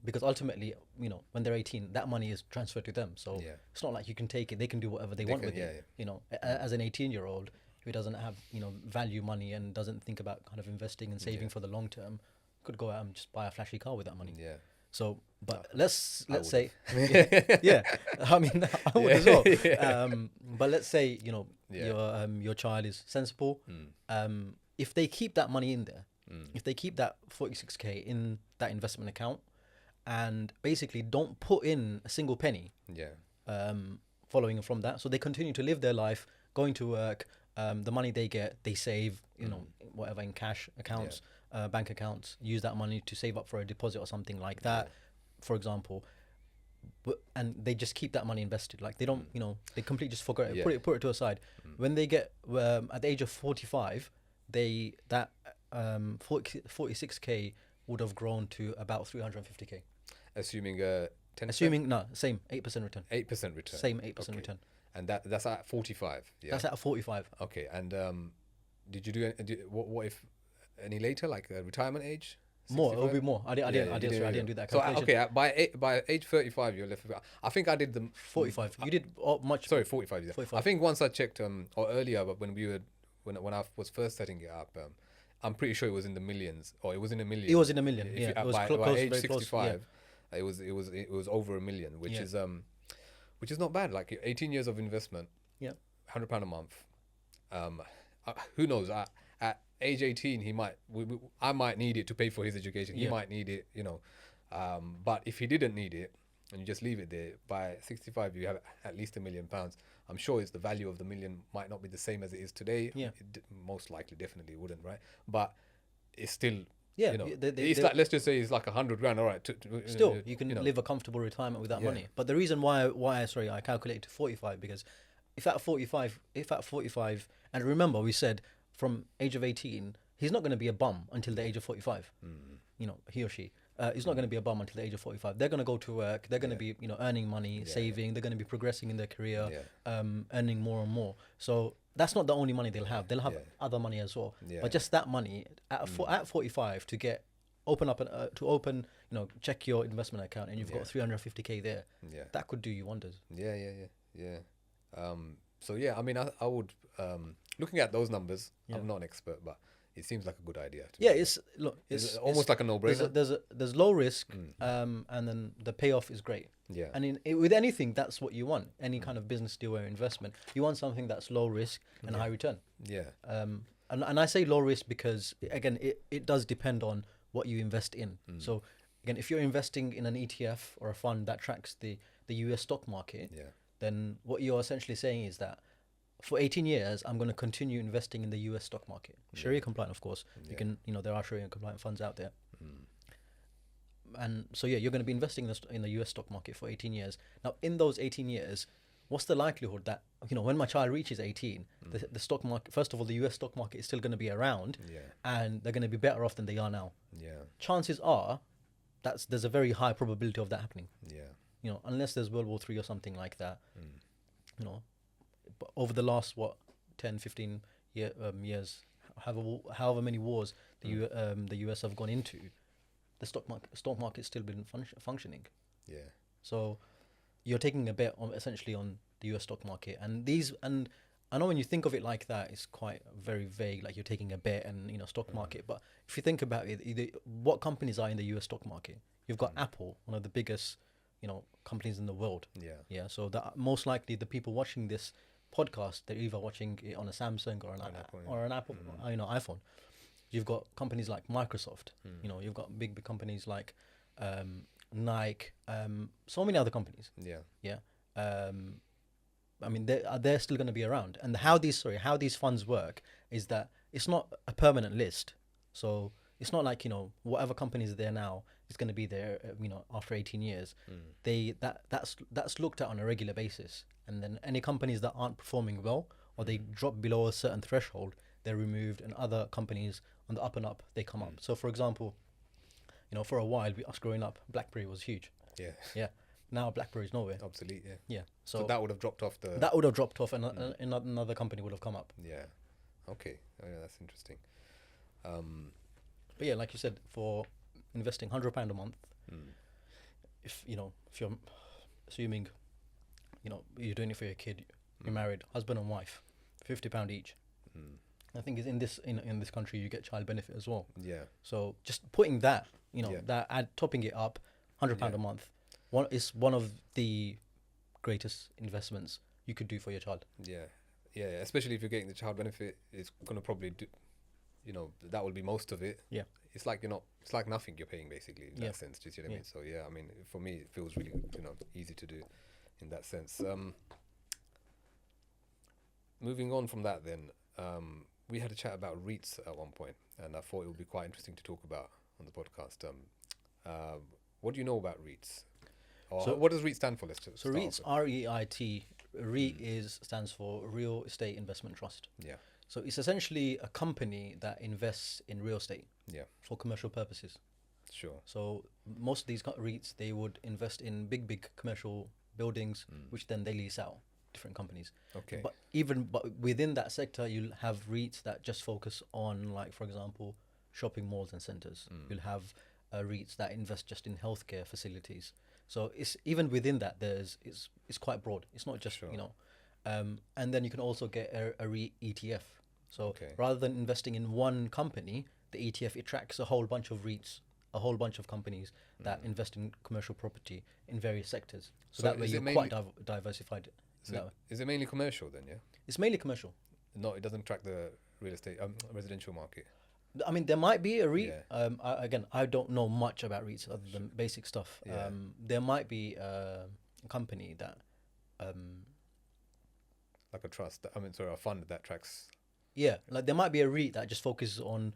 [SPEAKER 1] because ultimately, you know, when they're 18, that money is transferred to them. So it's not like you can take it; they can do whatever they want with it. You know, as an 18-year-old who doesn't have, you know, value money and doesn't think about kind of investing and saving for the long term, could go out and just buy a flashy car with that money.
[SPEAKER 2] Yeah.
[SPEAKER 1] So, but let's say, yeah, I mean, I would as well. But let's say, you know, your child is sensible. If they keep that money in there, if they keep that 46k in that investment account, and basically don't put in a single penny, following from that, so they continue to live their life, going to work, the money they get, they save, you know, whatever in cash accounts. Bank accounts, use that money to save up for a deposit or something like that, for example, and they just keep that money invested. Like they don't, you know, they completely just forget it, put it to a side. When they get at the age of 45, that 46k would have grown to about 350k.
[SPEAKER 2] Assuming 10%?
[SPEAKER 1] Assuming same 8% return.
[SPEAKER 2] 8% return.
[SPEAKER 1] Same 8% return.
[SPEAKER 2] And that's at 45. Yeah.
[SPEAKER 1] That's at 45.
[SPEAKER 2] Okay. And did you do what if any later, like retirement age? 65?
[SPEAKER 1] More, it will be more. I didn't do that calculation.
[SPEAKER 2] So by age 35, you're left with, I think I did the
[SPEAKER 1] 45. You did much.
[SPEAKER 2] Sorry, 45. Yeah.
[SPEAKER 1] 45.
[SPEAKER 2] I think once I checked or earlier, but when I was first setting it up, I'm pretty sure it was in the millions, or it was in a million.
[SPEAKER 1] It was in a million. Yeah. It was
[SPEAKER 2] by
[SPEAKER 1] close,
[SPEAKER 2] age
[SPEAKER 1] very
[SPEAKER 2] 65, it was over a million, which is not bad. Like 18 years of investment.
[SPEAKER 1] Yeah.
[SPEAKER 2] £100 a month. Who knows? At age 18, I might need it to pay for his education. He might need it, you know. But if he didn't need it, and you just leave it there, by 65 you have at least £1 million. I'm sure it's the value of the million might not be the same as it is today.
[SPEAKER 1] Yeah.
[SPEAKER 2] Most likely, definitely wouldn't, right? But it's still,
[SPEAKER 1] yeah,
[SPEAKER 2] you know,
[SPEAKER 1] it's
[SPEAKER 2] like, let's just say it's like 100 grand. All right.
[SPEAKER 1] Still, you can live a comfortable retirement with that money. But the reason why I calculated to 45, because if at 45, and remember we said from age of 18, he's not going to be a bum until the age of 45. You know, he or she. He's not going to be a bum until the age of 45. They're going to go to work. They're going to be, you know, earning money, saving. They're going to be progressing in their career, earning more and more. So that's not the only money they'll have. They'll have other money as well. But just that money at 45 to open, you know, check your investment account, and you've got 350k there. Yeah, that could do you wonders.
[SPEAKER 2] Yeah. So yeah, I mean, I would, looking at those numbers, I'm not an expert, but it seems like a good idea.
[SPEAKER 1] It's
[SPEAKER 2] almost like a no-brainer.
[SPEAKER 1] There's low risk, and then the payoff is great.
[SPEAKER 2] Yeah.
[SPEAKER 1] And with anything, that's what you want. Any kind of business deal or investment, you want something that's low risk and high return.
[SPEAKER 2] Yeah.
[SPEAKER 1] And I say low risk because again, it does depend on what you invest in. So again, if you're investing in an ETF or a fund that tracks the US stock market, then what you're essentially saying is that for 18 years, I'm going to continue investing in the US stock market. Sharia compliant, of course. You can, you know, there are Sharia compliant funds out there. And so, you're going to be investing in the US stock market for 18 years. Now, in those 18 years, what's the likelihood that, you know, when my child reaches 18, the stock market, first of all, the US stock market is still going to be around, and they're going to be better off than they are now. Chances are there's a very high probability of that happening. You know, unless there's World War III or something like that, you know. But over the last 10, 15 years, however many wars the US have gone into, the stock market's still been functioning.
[SPEAKER 2] Yeah.
[SPEAKER 1] So you're taking a bet on essentially on the US stock market, and I know when you think of it like that, it's quite very vague. Like you're taking a bet and stock market, but if you think about it, what companies are in the US stock market? You've got Apple, one of the biggest companies in the world.
[SPEAKER 2] Yeah.
[SPEAKER 1] Yeah. So that most likely the people watching this podcast, they're either watching it on a Samsung or an Apple, iPhone. You've got companies like Microsoft. You've got big companies like Nike, so many other companies.
[SPEAKER 2] Yeah.
[SPEAKER 1] Yeah. I mean, they're still going to be around. And how these funds work is that it's not a permanent list. So it's not like whatever company is there now is going to be there after 18 years. That's looked at on a regular basis. And then any companies that aren't performing well or they drop below a certain threshold, they're removed, and other companies on the up and up, they come up. So for example, for a while, us growing up, BlackBerry was huge.
[SPEAKER 2] Yeah.
[SPEAKER 1] Yeah. Now BlackBerry's nowhere.
[SPEAKER 2] Obsolete. Yeah.
[SPEAKER 1] Yeah.
[SPEAKER 2] So that would have dropped off
[SPEAKER 1] and another company would have come up.
[SPEAKER 2] Yeah. Okay. Oh, yeah, that's interesting.
[SPEAKER 1] But yeah, like you said, for investing £100 a month, if you're assuming, you're doing it for your kid, you're married, husband and wife, £50 each. I think is in this country you get child benefit as well.
[SPEAKER 2] Yeah.
[SPEAKER 1] So just putting that, topping it up, £100 a month, is one of the greatest investments you could do for your child.
[SPEAKER 2] Yeah. Yeah. Especially if you're getting the child benefit, it's gonna probably do. That will be most of it.
[SPEAKER 1] Yeah.
[SPEAKER 2] It's like nothing you're paying basically in that sense. Do you see what I mean? So yeah, I mean, for me, it feels really easy to do in that sense. Moving on from that, then. We had a chat about REITs at one point, and I thought it would be quite interesting to talk about on the podcast. What do you know about REITs? Or what does REIT stand for?
[SPEAKER 1] So REITs, REIT, REIT stands for Real Estate Investment Trust.
[SPEAKER 2] Yeah.
[SPEAKER 1] So it's essentially a company that invests in real estate.
[SPEAKER 2] Yeah.
[SPEAKER 1] For commercial purposes.
[SPEAKER 2] Sure.
[SPEAKER 1] So most of these REITs, they would invest in big commercial buildings, which then they lease out different companies.
[SPEAKER 2] Okay.
[SPEAKER 1] But within that sector, you'll have REITs that just focus on, like, for example, shopping malls and centers. You'll have REITs that invest just in healthcare facilities. So it's even within that, it's quite broad. It's not just and then you can also get a REIT ETF. So rather than investing in one company, the ETF, it tracks a whole bunch of REITs, a whole bunch of companies that invest in commercial property in various sectors. So that way you're quite diversified.
[SPEAKER 2] So is it mainly commercial then? Yeah.
[SPEAKER 1] It's mainly commercial.
[SPEAKER 2] No, it doesn't track the real estate residential market.
[SPEAKER 1] I mean, there might be a REIT. Yeah. I don't know much about REITs other than basic stuff. Yeah. There might be a company that,
[SPEAKER 2] like a trust. A fund that tracks.
[SPEAKER 1] Yeah, like there might be a REIT that just focuses on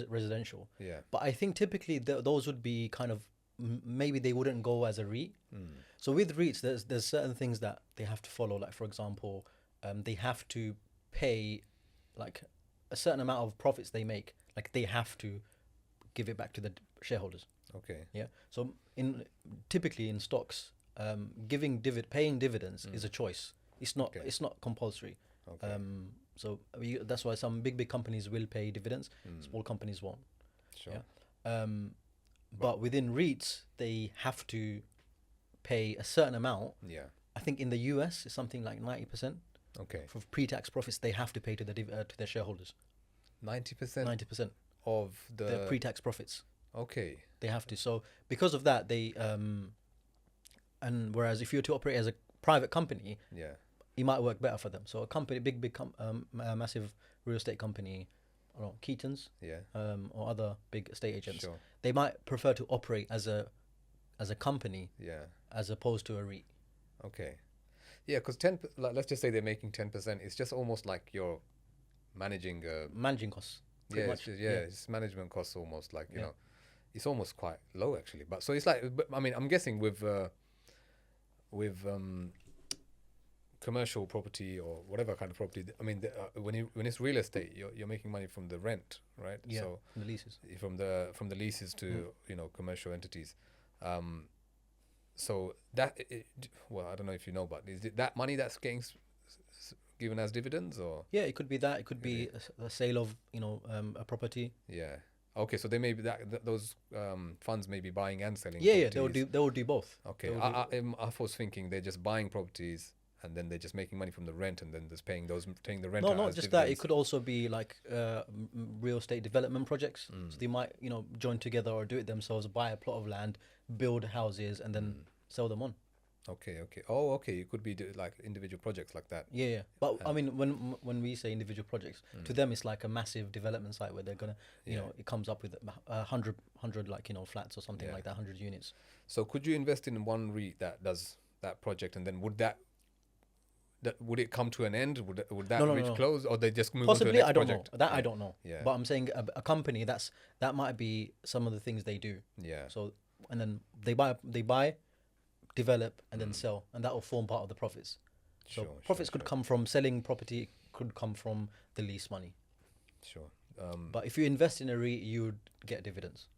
[SPEAKER 1] residential.
[SPEAKER 2] Yeah.
[SPEAKER 1] But I think typically those would be kind of, maybe they wouldn't go as a REIT. So with REITs, there's certain things that they have to follow. Like, for example, they have to pay like a certain amount of profits they make. Like, they have to give it back to the shareholders.
[SPEAKER 2] Okay.
[SPEAKER 1] Yeah. So typically in stocks, paying dividends is a choice. It's not compulsory.
[SPEAKER 2] Okay.
[SPEAKER 1] So that's why some big companies will pay dividends. Small companies won't.
[SPEAKER 2] Sure.
[SPEAKER 1] Yeah. But within REITs, they have to pay a certain amount.
[SPEAKER 2] Yeah.
[SPEAKER 1] I think in the US, it's something like 90%.
[SPEAKER 2] Okay.
[SPEAKER 1] For pre-tax profits, they have to pay to their shareholders.
[SPEAKER 2] 90%.
[SPEAKER 1] 90%
[SPEAKER 2] of
[SPEAKER 1] the pre-tax profits.
[SPEAKER 2] Okay.
[SPEAKER 1] They have to. So because of that, they and whereas if you were to operate as a private company,
[SPEAKER 2] yeah,
[SPEAKER 1] it might work better for them. So a company, massive real estate company, I don't know, Keaton's,
[SPEAKER 2] yeah,
[SPEAKER 1] or other big estate agents,
[SPEAKER 2] sure,
[SPEAKER 1] they might prefer to operate as a company,
[SPEAKER 2] yeah,
[SPEAKER 1] as opposed to a REIT.
[SPEAKER 2] Okay. Yeah, because let's just say they're making 10%. It's just almost like you're managing
[SPEAKER 1] costs.
[SPEAKER 2] It's management costs almost like you know, it's almost quite low actually. But so it's like, I mean, I'm guessing with commercial property or whatever kind of property. I mean, when it's real estate, you're making money from the rent, right?
[SPEAKER 1] Yeah,
[SPEAKER 2] so
[SPEAKER 1] from the leases.
[SPEAKER 2] From the leases to commercial entities. So that, well, I don't know if you know, but is it that money that's getting given as dividends, or?
[SPEAKER 1] Yeah, it could be that. It could be a sale of, a property.
[SPEAKER 2] Yeah. Okay, so they may be those funds may be buying and selling.
[SPEAKER 1] Yeah,
[SPEAKER 2] properties.
[SPEAKER 1] they will do both.
[SPEAKER 2] Okay, I was thinking they're just buying properties and then they're just making money from the rent and then just paying the rent.
[SPEAKER 1] No,
[SPEAKER 2] out
[SPEAKER 1] not
[SPEAKER 2] as
[SPEAKER 1] just
[SPEAKER 2] dividends.
[SPEAKER 1] that. It could also be like real estate development projects. So they might, join together or do it themselves, buy a plot of land, build houses, and then sell them on.
[SPEAKER 2] Okay. Oh, okay. It could be like individual projects like that.
[SPEAKER 1] Yeah. But I mean, when we say individual projects, to them it's like a massive development site where they're gonna, it comes up with 100 like flats or something like that, 100 units.
[SPEAKER 2] So could you invest in one REIT that does that project, and then would it come to an end? Would that REIT close, or they just move
[SPEAKER 1] Possibly,
[SPEAKER 2] on to the next project?
[SPEAKER 1] That I don't know. Yeah. But I'm saying a company that might be some of the things they do.
[SPEAKER 2] Yeah.
[SPEAKER 1] So and then they buy, develop, and then sell, and that will form part of the profits. So profits could come from selling property, could come from the lease money.
[SPEAKER 2] Sure.
[SPEAKER 1] But if you invest in a REIT, you would get dividends.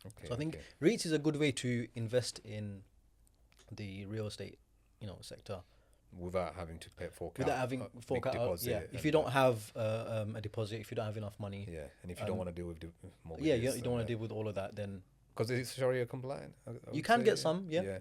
[SPEAKER 1] Okay. So I think REITs is a good way to invest in the real estate, sector.
[SPEAKER 2] Without having to pay fork
[SPEAKER 1] Without
[SPEAKER 2] out,
[SPEAKER 1] having fork out, yeah. If you don't have a deposit, if you don't have enough money,
[SPEAKER 2] yeah, and if you don't want to deal with the mortgages,
[SPEAKER 1] yeah, you don't want to deal with all of that, then
[SPEAKER 2] because it's Sharia compliant,
[SPEAKER 1] you can get some, yeah.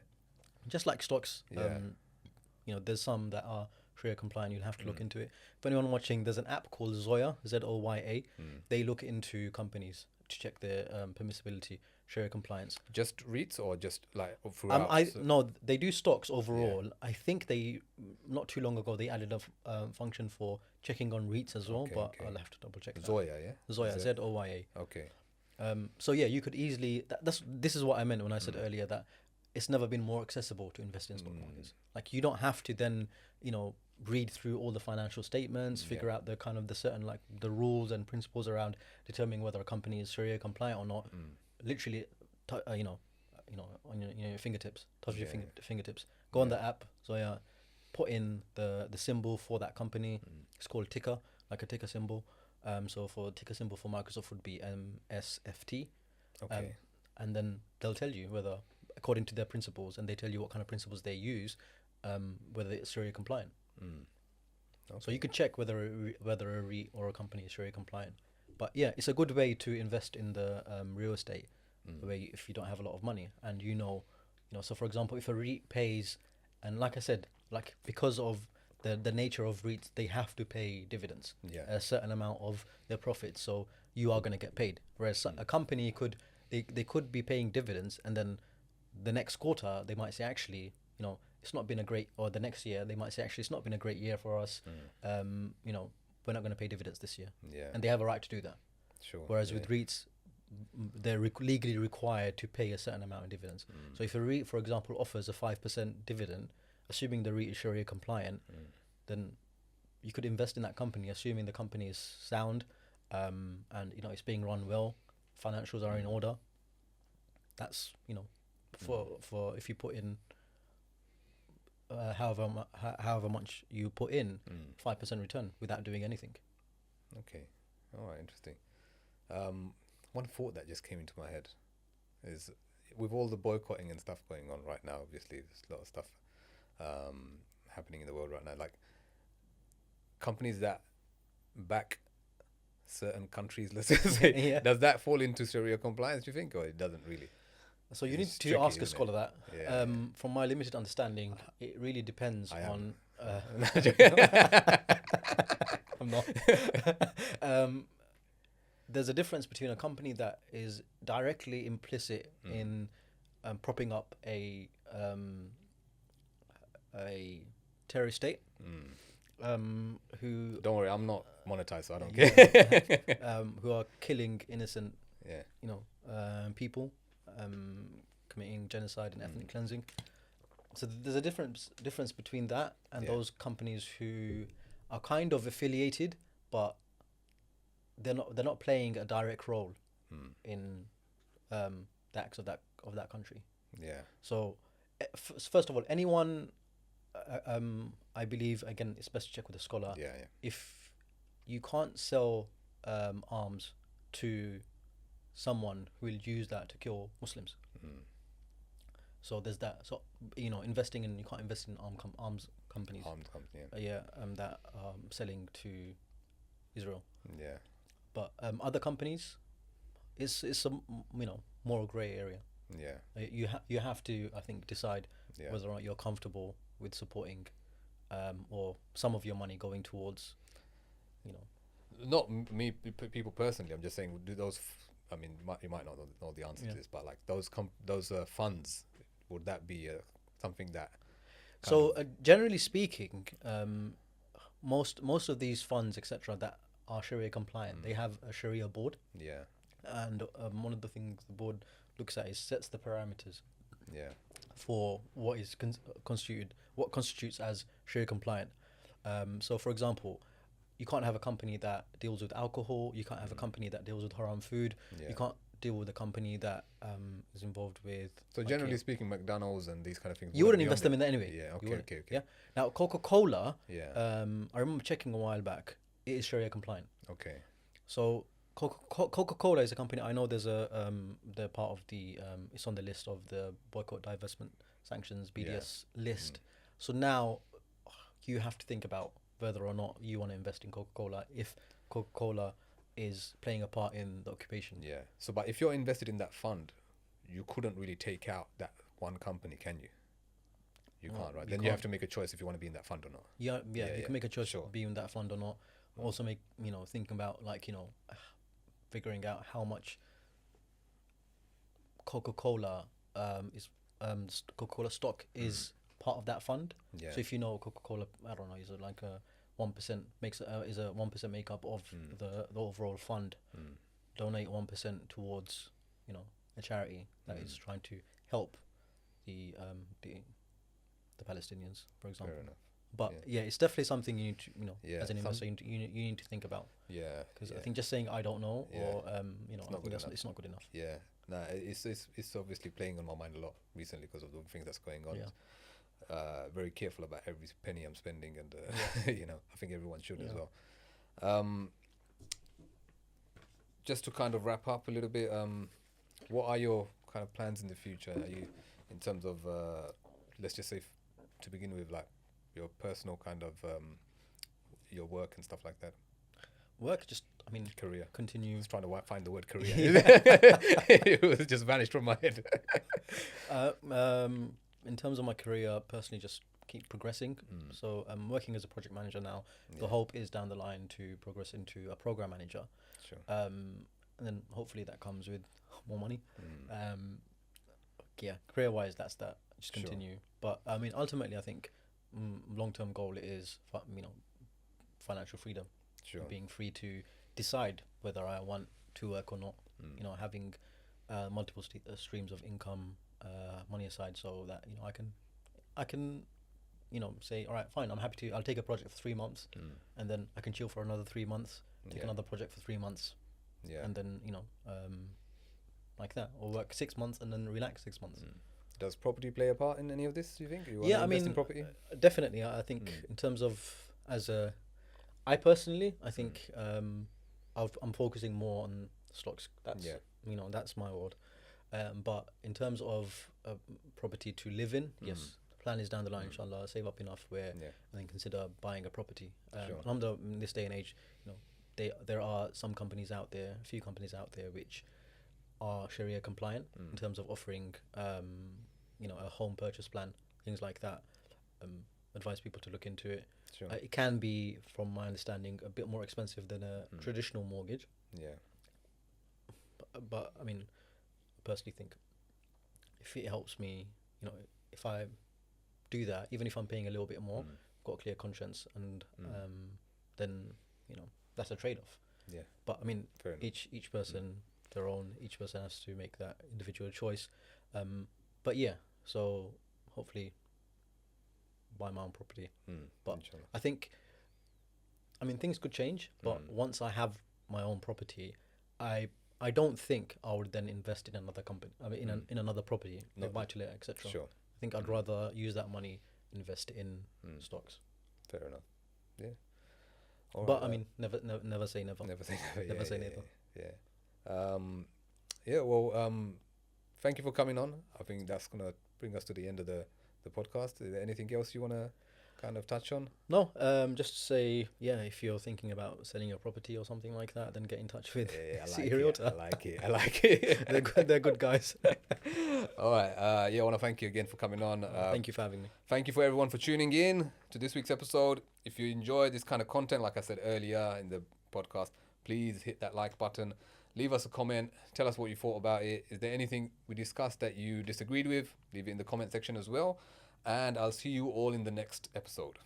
[SPEAKER 1] Just like stocks, there's some that are Sharia compliant. You'll have to look into it. For anyone watching, there's an app called Zoya, Zoya. They look into companies to check their permissibility, Sharia compliance.
[SPEAKER 2] Just REITs or just like throughout?
[SPEAKER 1] No, they do stocks overall. Yeah. I think they not too long ago they added a function for checking on REITs as well, but I'll have to double check.
[SPEAKER 2] Zoya, yeah.
[SPEAKER 1] Zoya, Zoya.
[SPEAKER 2] Okay.
[SPEAKER 1] So yeah, you could easily. This is what I meant when I said earlier that it's never been more accessible to invest in stock markets. Like you don't have to then read through all the financial statements, figure out the kind of the certain like the rules and principles around determining whether a company is Sharia compliant or not. Literally, on your fingertips, touch your fingertips. Go on the app, so put in the symbol for that company. It's called ticker, like a ticker symbol. So for ticker symbol for Microsoft would be MSFT.
[SPEAKER 2] Okay.
[SPEAKER 1] And then they'll tell you whether, according to their principles, and they tell you what kind of principles they use, whether it's Sharia compliant. Okay. So you could check whether a REIT or a company is Sharia compliant. But yeah, it's a good way to invest in the real estate, where if you don't have a lot of money, and so for example, if a REIT pays, and like I said, like because of the nature of REITs, they have to pay dividends, a certain amount of their profits, so you are going to get paid. Whereas a company they could be paying dividends, and then the next quarter they might say, actually, it's not been a great, or the next year they might say, actually, it's not been a great year for us. We're not going to pay dividends this year.
[SPEAKER 2] Yeah.
[SPEAKER 1] And they have a right to do that.
[SPEAKER 2] Sure.
[SPEAKER 1] Whereas with REITs, they're legally required to pay a certain amount of dividends. So if a REIT, for example, offers a 5% dividend, assuming the REIT is Sharia compliant, then you could invest in that company, assuming the company is sound, and it's being run well, financials are in order. That's for if you put in however much you put in, 5% return without doing anything.
[SPEAKER 2] Okay. All right. Interesting. One thought that just came into my head is, with all the boycotting and stuff going on right now, obviously there's a lot of stuff happening in the world right now, like companies that back certain countries, let's just say, does that fall into Sharia compliance, do you think, or it doesn't really?
[SPEAKER 1] So you need to ask a scholar that. From my limited understanding, it really depends on. I'm not. There's a difference between a company that is directly implicit in propping up a terrorist state. Who?
[SPEAKER 2] Don't worry, I'm not monetized, so I don't care.
[SPEAKER 1] Who are killing innocent, people. Committing genocide and ethnic cleansing. So there's a difference between that and those companies who are kind of affiliated, but they're not playing a direct role in the acts of that country. Yeah. So first of all, anyone, I believe, again, it's best to check with a scholar.
[SPEAKER 2] Yeah.
[SPEAKER 1] If you can't sell arms to someone who will use that to kill Muslims. So there's that. So you can't invest in arms companies.
[SPEAKER 2] Armed company.
[SPEAKER 1] That selling to Israel.
[SPEAKER 2] Yeah.
[SPEAKER 1] But other companies, it's a more grey area.
[SPEAKER 2] Yeah.
[SPEAKER 1] You have to, I think, decide
[SPEAKER 2] Yeah.
[SPEAKER 1] whether or not you're comfortable with supporting, or some of your money going towards,
[SPEAKER 2] Not people personally. I'm just saying, do those? I mean, you might not know the answer to this, but like those funds, would that be something that?
[SPEAKER 1] So generally speaking, most of these funds, etc., that are Sharia compliant, they have a Sharia board.
[SPEAKER 2] Yeah.
[SPEAKER 1] And one of the things the board looks at is sets the parameters.
[SPEAKER 2] Yeah.
[SPEAKER 1] For what is what constitutes as Sharia compliant. So, for example, you can't have a company that deals with alcohol. You can't have a company that deals with haram food.
[SPEAKER 2] Yeah.
[SPEAKER 1] You can't deal with a company that is involved with.
[SPEAKER 2] So generally speaking, McDonald's and these kind of things.
[SPEAKER 1] You wouldn't invest them in that anyway.
[SPEAKER 2] Yeah. Okay.
[SPEAKER 1] Yeah. Now, Coca-Cola.
[SPEAKER 2] Yeah.
[SPEAKER 1] I remember checking a while back. It is Sharia compliant.
[SPEAKER 2] Okay.
[SPEAKER 1] So Coca-Cola is a company. I know there's they're part of the it's on the list of the boycott, divestment, sanctions, BDS list. So now you have to think about whether or not you want to invest in Coca-Cola if Coca-Cola is playing a part in the occupation.
[SPEAKER 2] Yeah. So, but if you're invested in that fund, you couldn't really take out that one company, can you? You can't, right? Then you have to make a choice if you want to be in that fund or not.
[SPEAKER 1] Yeah, you can make a choice to be in that fund or not. Also make, think about figuring out how much Coca-Cola Coca-Cola stock is part of that fund.
[SPEAKER 2] Yeah.
[SPEAKER 1] So if Coca-Cola, I don't know, is like a 1% is a 1% makeup of the overall fund. Donate 1% towards a charity that is trying to help the Palestinians, for example.
[SPEAKER 2] Fair enough.
[SPEAKER 1] But it's definitely something you need to, as an investor, you need to think about.
[SPEAKER 2] Yeah.
[SPEAKER 1] Because I think just saying I don't know, or
[SPEAKER 2] it's
[SPEAKER 1] not good enough.
[SPEAKER 2] Yeah. No, it's obviously playing on my mind a lot recently because of the things that's going on.
[SPEAKER 1] Yeah.
[SPEAKER 2] Very careful about every penny I'm spending, and I think everyone should as well. Just to kind of wrap up a little bit, what are your kind of plans in the future? Are you, in terms of, let's just say, to begin with, like your personal kind of your work and stuff like that?
[SPEAKER 1] Work,
[SPEAKER 2] career.
[SPEAKER 1] Continue.
[SPEAKER 2] I was trying to find the word career. It was just vanished from my head.
[SPEAKER 1] In terms of my career, personally, just keep progressing. So I'm working as a project manager now. The hope is down the line to progress into a program manager.
[SPEAKER 2] Sure.
[SPEAKER 1] And then hopefully that comes with more money. Career-wise, that's that. Just continue. But ultimately, I think long-term goal is financial freedom.
[SPEAKER 2] Sure.
[SPEAKER 1] Being free to decide whether I want to work or not. Having multiple streams of income, money aside, so that I can say, all right, fine, I'll take a project for 3 months, and then I can chill for another 3 months, take another project for 3 months, and then like that, or work 6 months and then relax 6 months.
[SPEAKER 2] Does property play a part in any of this, do you think?
[SPEAKER 1] In property? Definitely. I think in terms of I personally, I think I'm focusing more on stocks. That's my world. But in terms of property to live in, yes, the plan is down the line, inshallah, save up enough where and then consider buying a property. Alhamdulillah, in this day and age, there are some companies out there, a few companies out there which are Sharia compliant in terms of offering a home purchase plan, things like that. Advise people to look into it.
[SPEAKER 2] Sure.
[SPEAKER 1] It can be, from my understanding, a bit more expensive than a traditional mortgage.
[SPEAKER 2] Yeah.
[SPEAKER 1] But I personally think if it helps me, if I do that, even if I'm paying a little bit more, I've got a clear conscience, and then that's a trade-off.
[SPEAKER 2] Yeah.
[SPEAKER 1] But each person their own. Each person has to make that individual choice. But yeah, so hopefully buy my own property. But inshallah. I think, things could change, but once I have my own property, I don't think I would then invest in another company. In another property, like buy to let, etc.
[SPEAKER 2] Sure.
[SPEAKER 1] I think I'd rather use that money, invest in stocks.
[SPEAKER 2] Fair enough. Yeah.
[SPEAKER 1] But never say never.
[SPEAKER 2] Never say never.
[SPEAKER 1] Never say never.
[SPEAKER 2] Yeah. Well, thank you for coming on. I think that's gonna bring us to the end of the podcast. Is there anything else you wanna kind of touch on?
[SPEAKER 1] No, just to say, yeah, if you're thinking about selling your property or something like that, then get in touch with Realtor.
[SPEAKER 2] I like it.
[SPEAKER 1] They're good guys.
[SPEAKER 2] All right. I want to thank you again for coming on.
[SPEAKER 1] Thank you for having me.
[SPEAKER 2] Thank you for everyone for tuning in to this week's episode. If you enjoy this kind of content, like I said earlier in the podcast, please hit that like button. Leave us a comment. Tell us what you thought about it. Is there anything we discussed that you disagreed with? Leave it in the comment section as well. And I'll see you all in the next episode.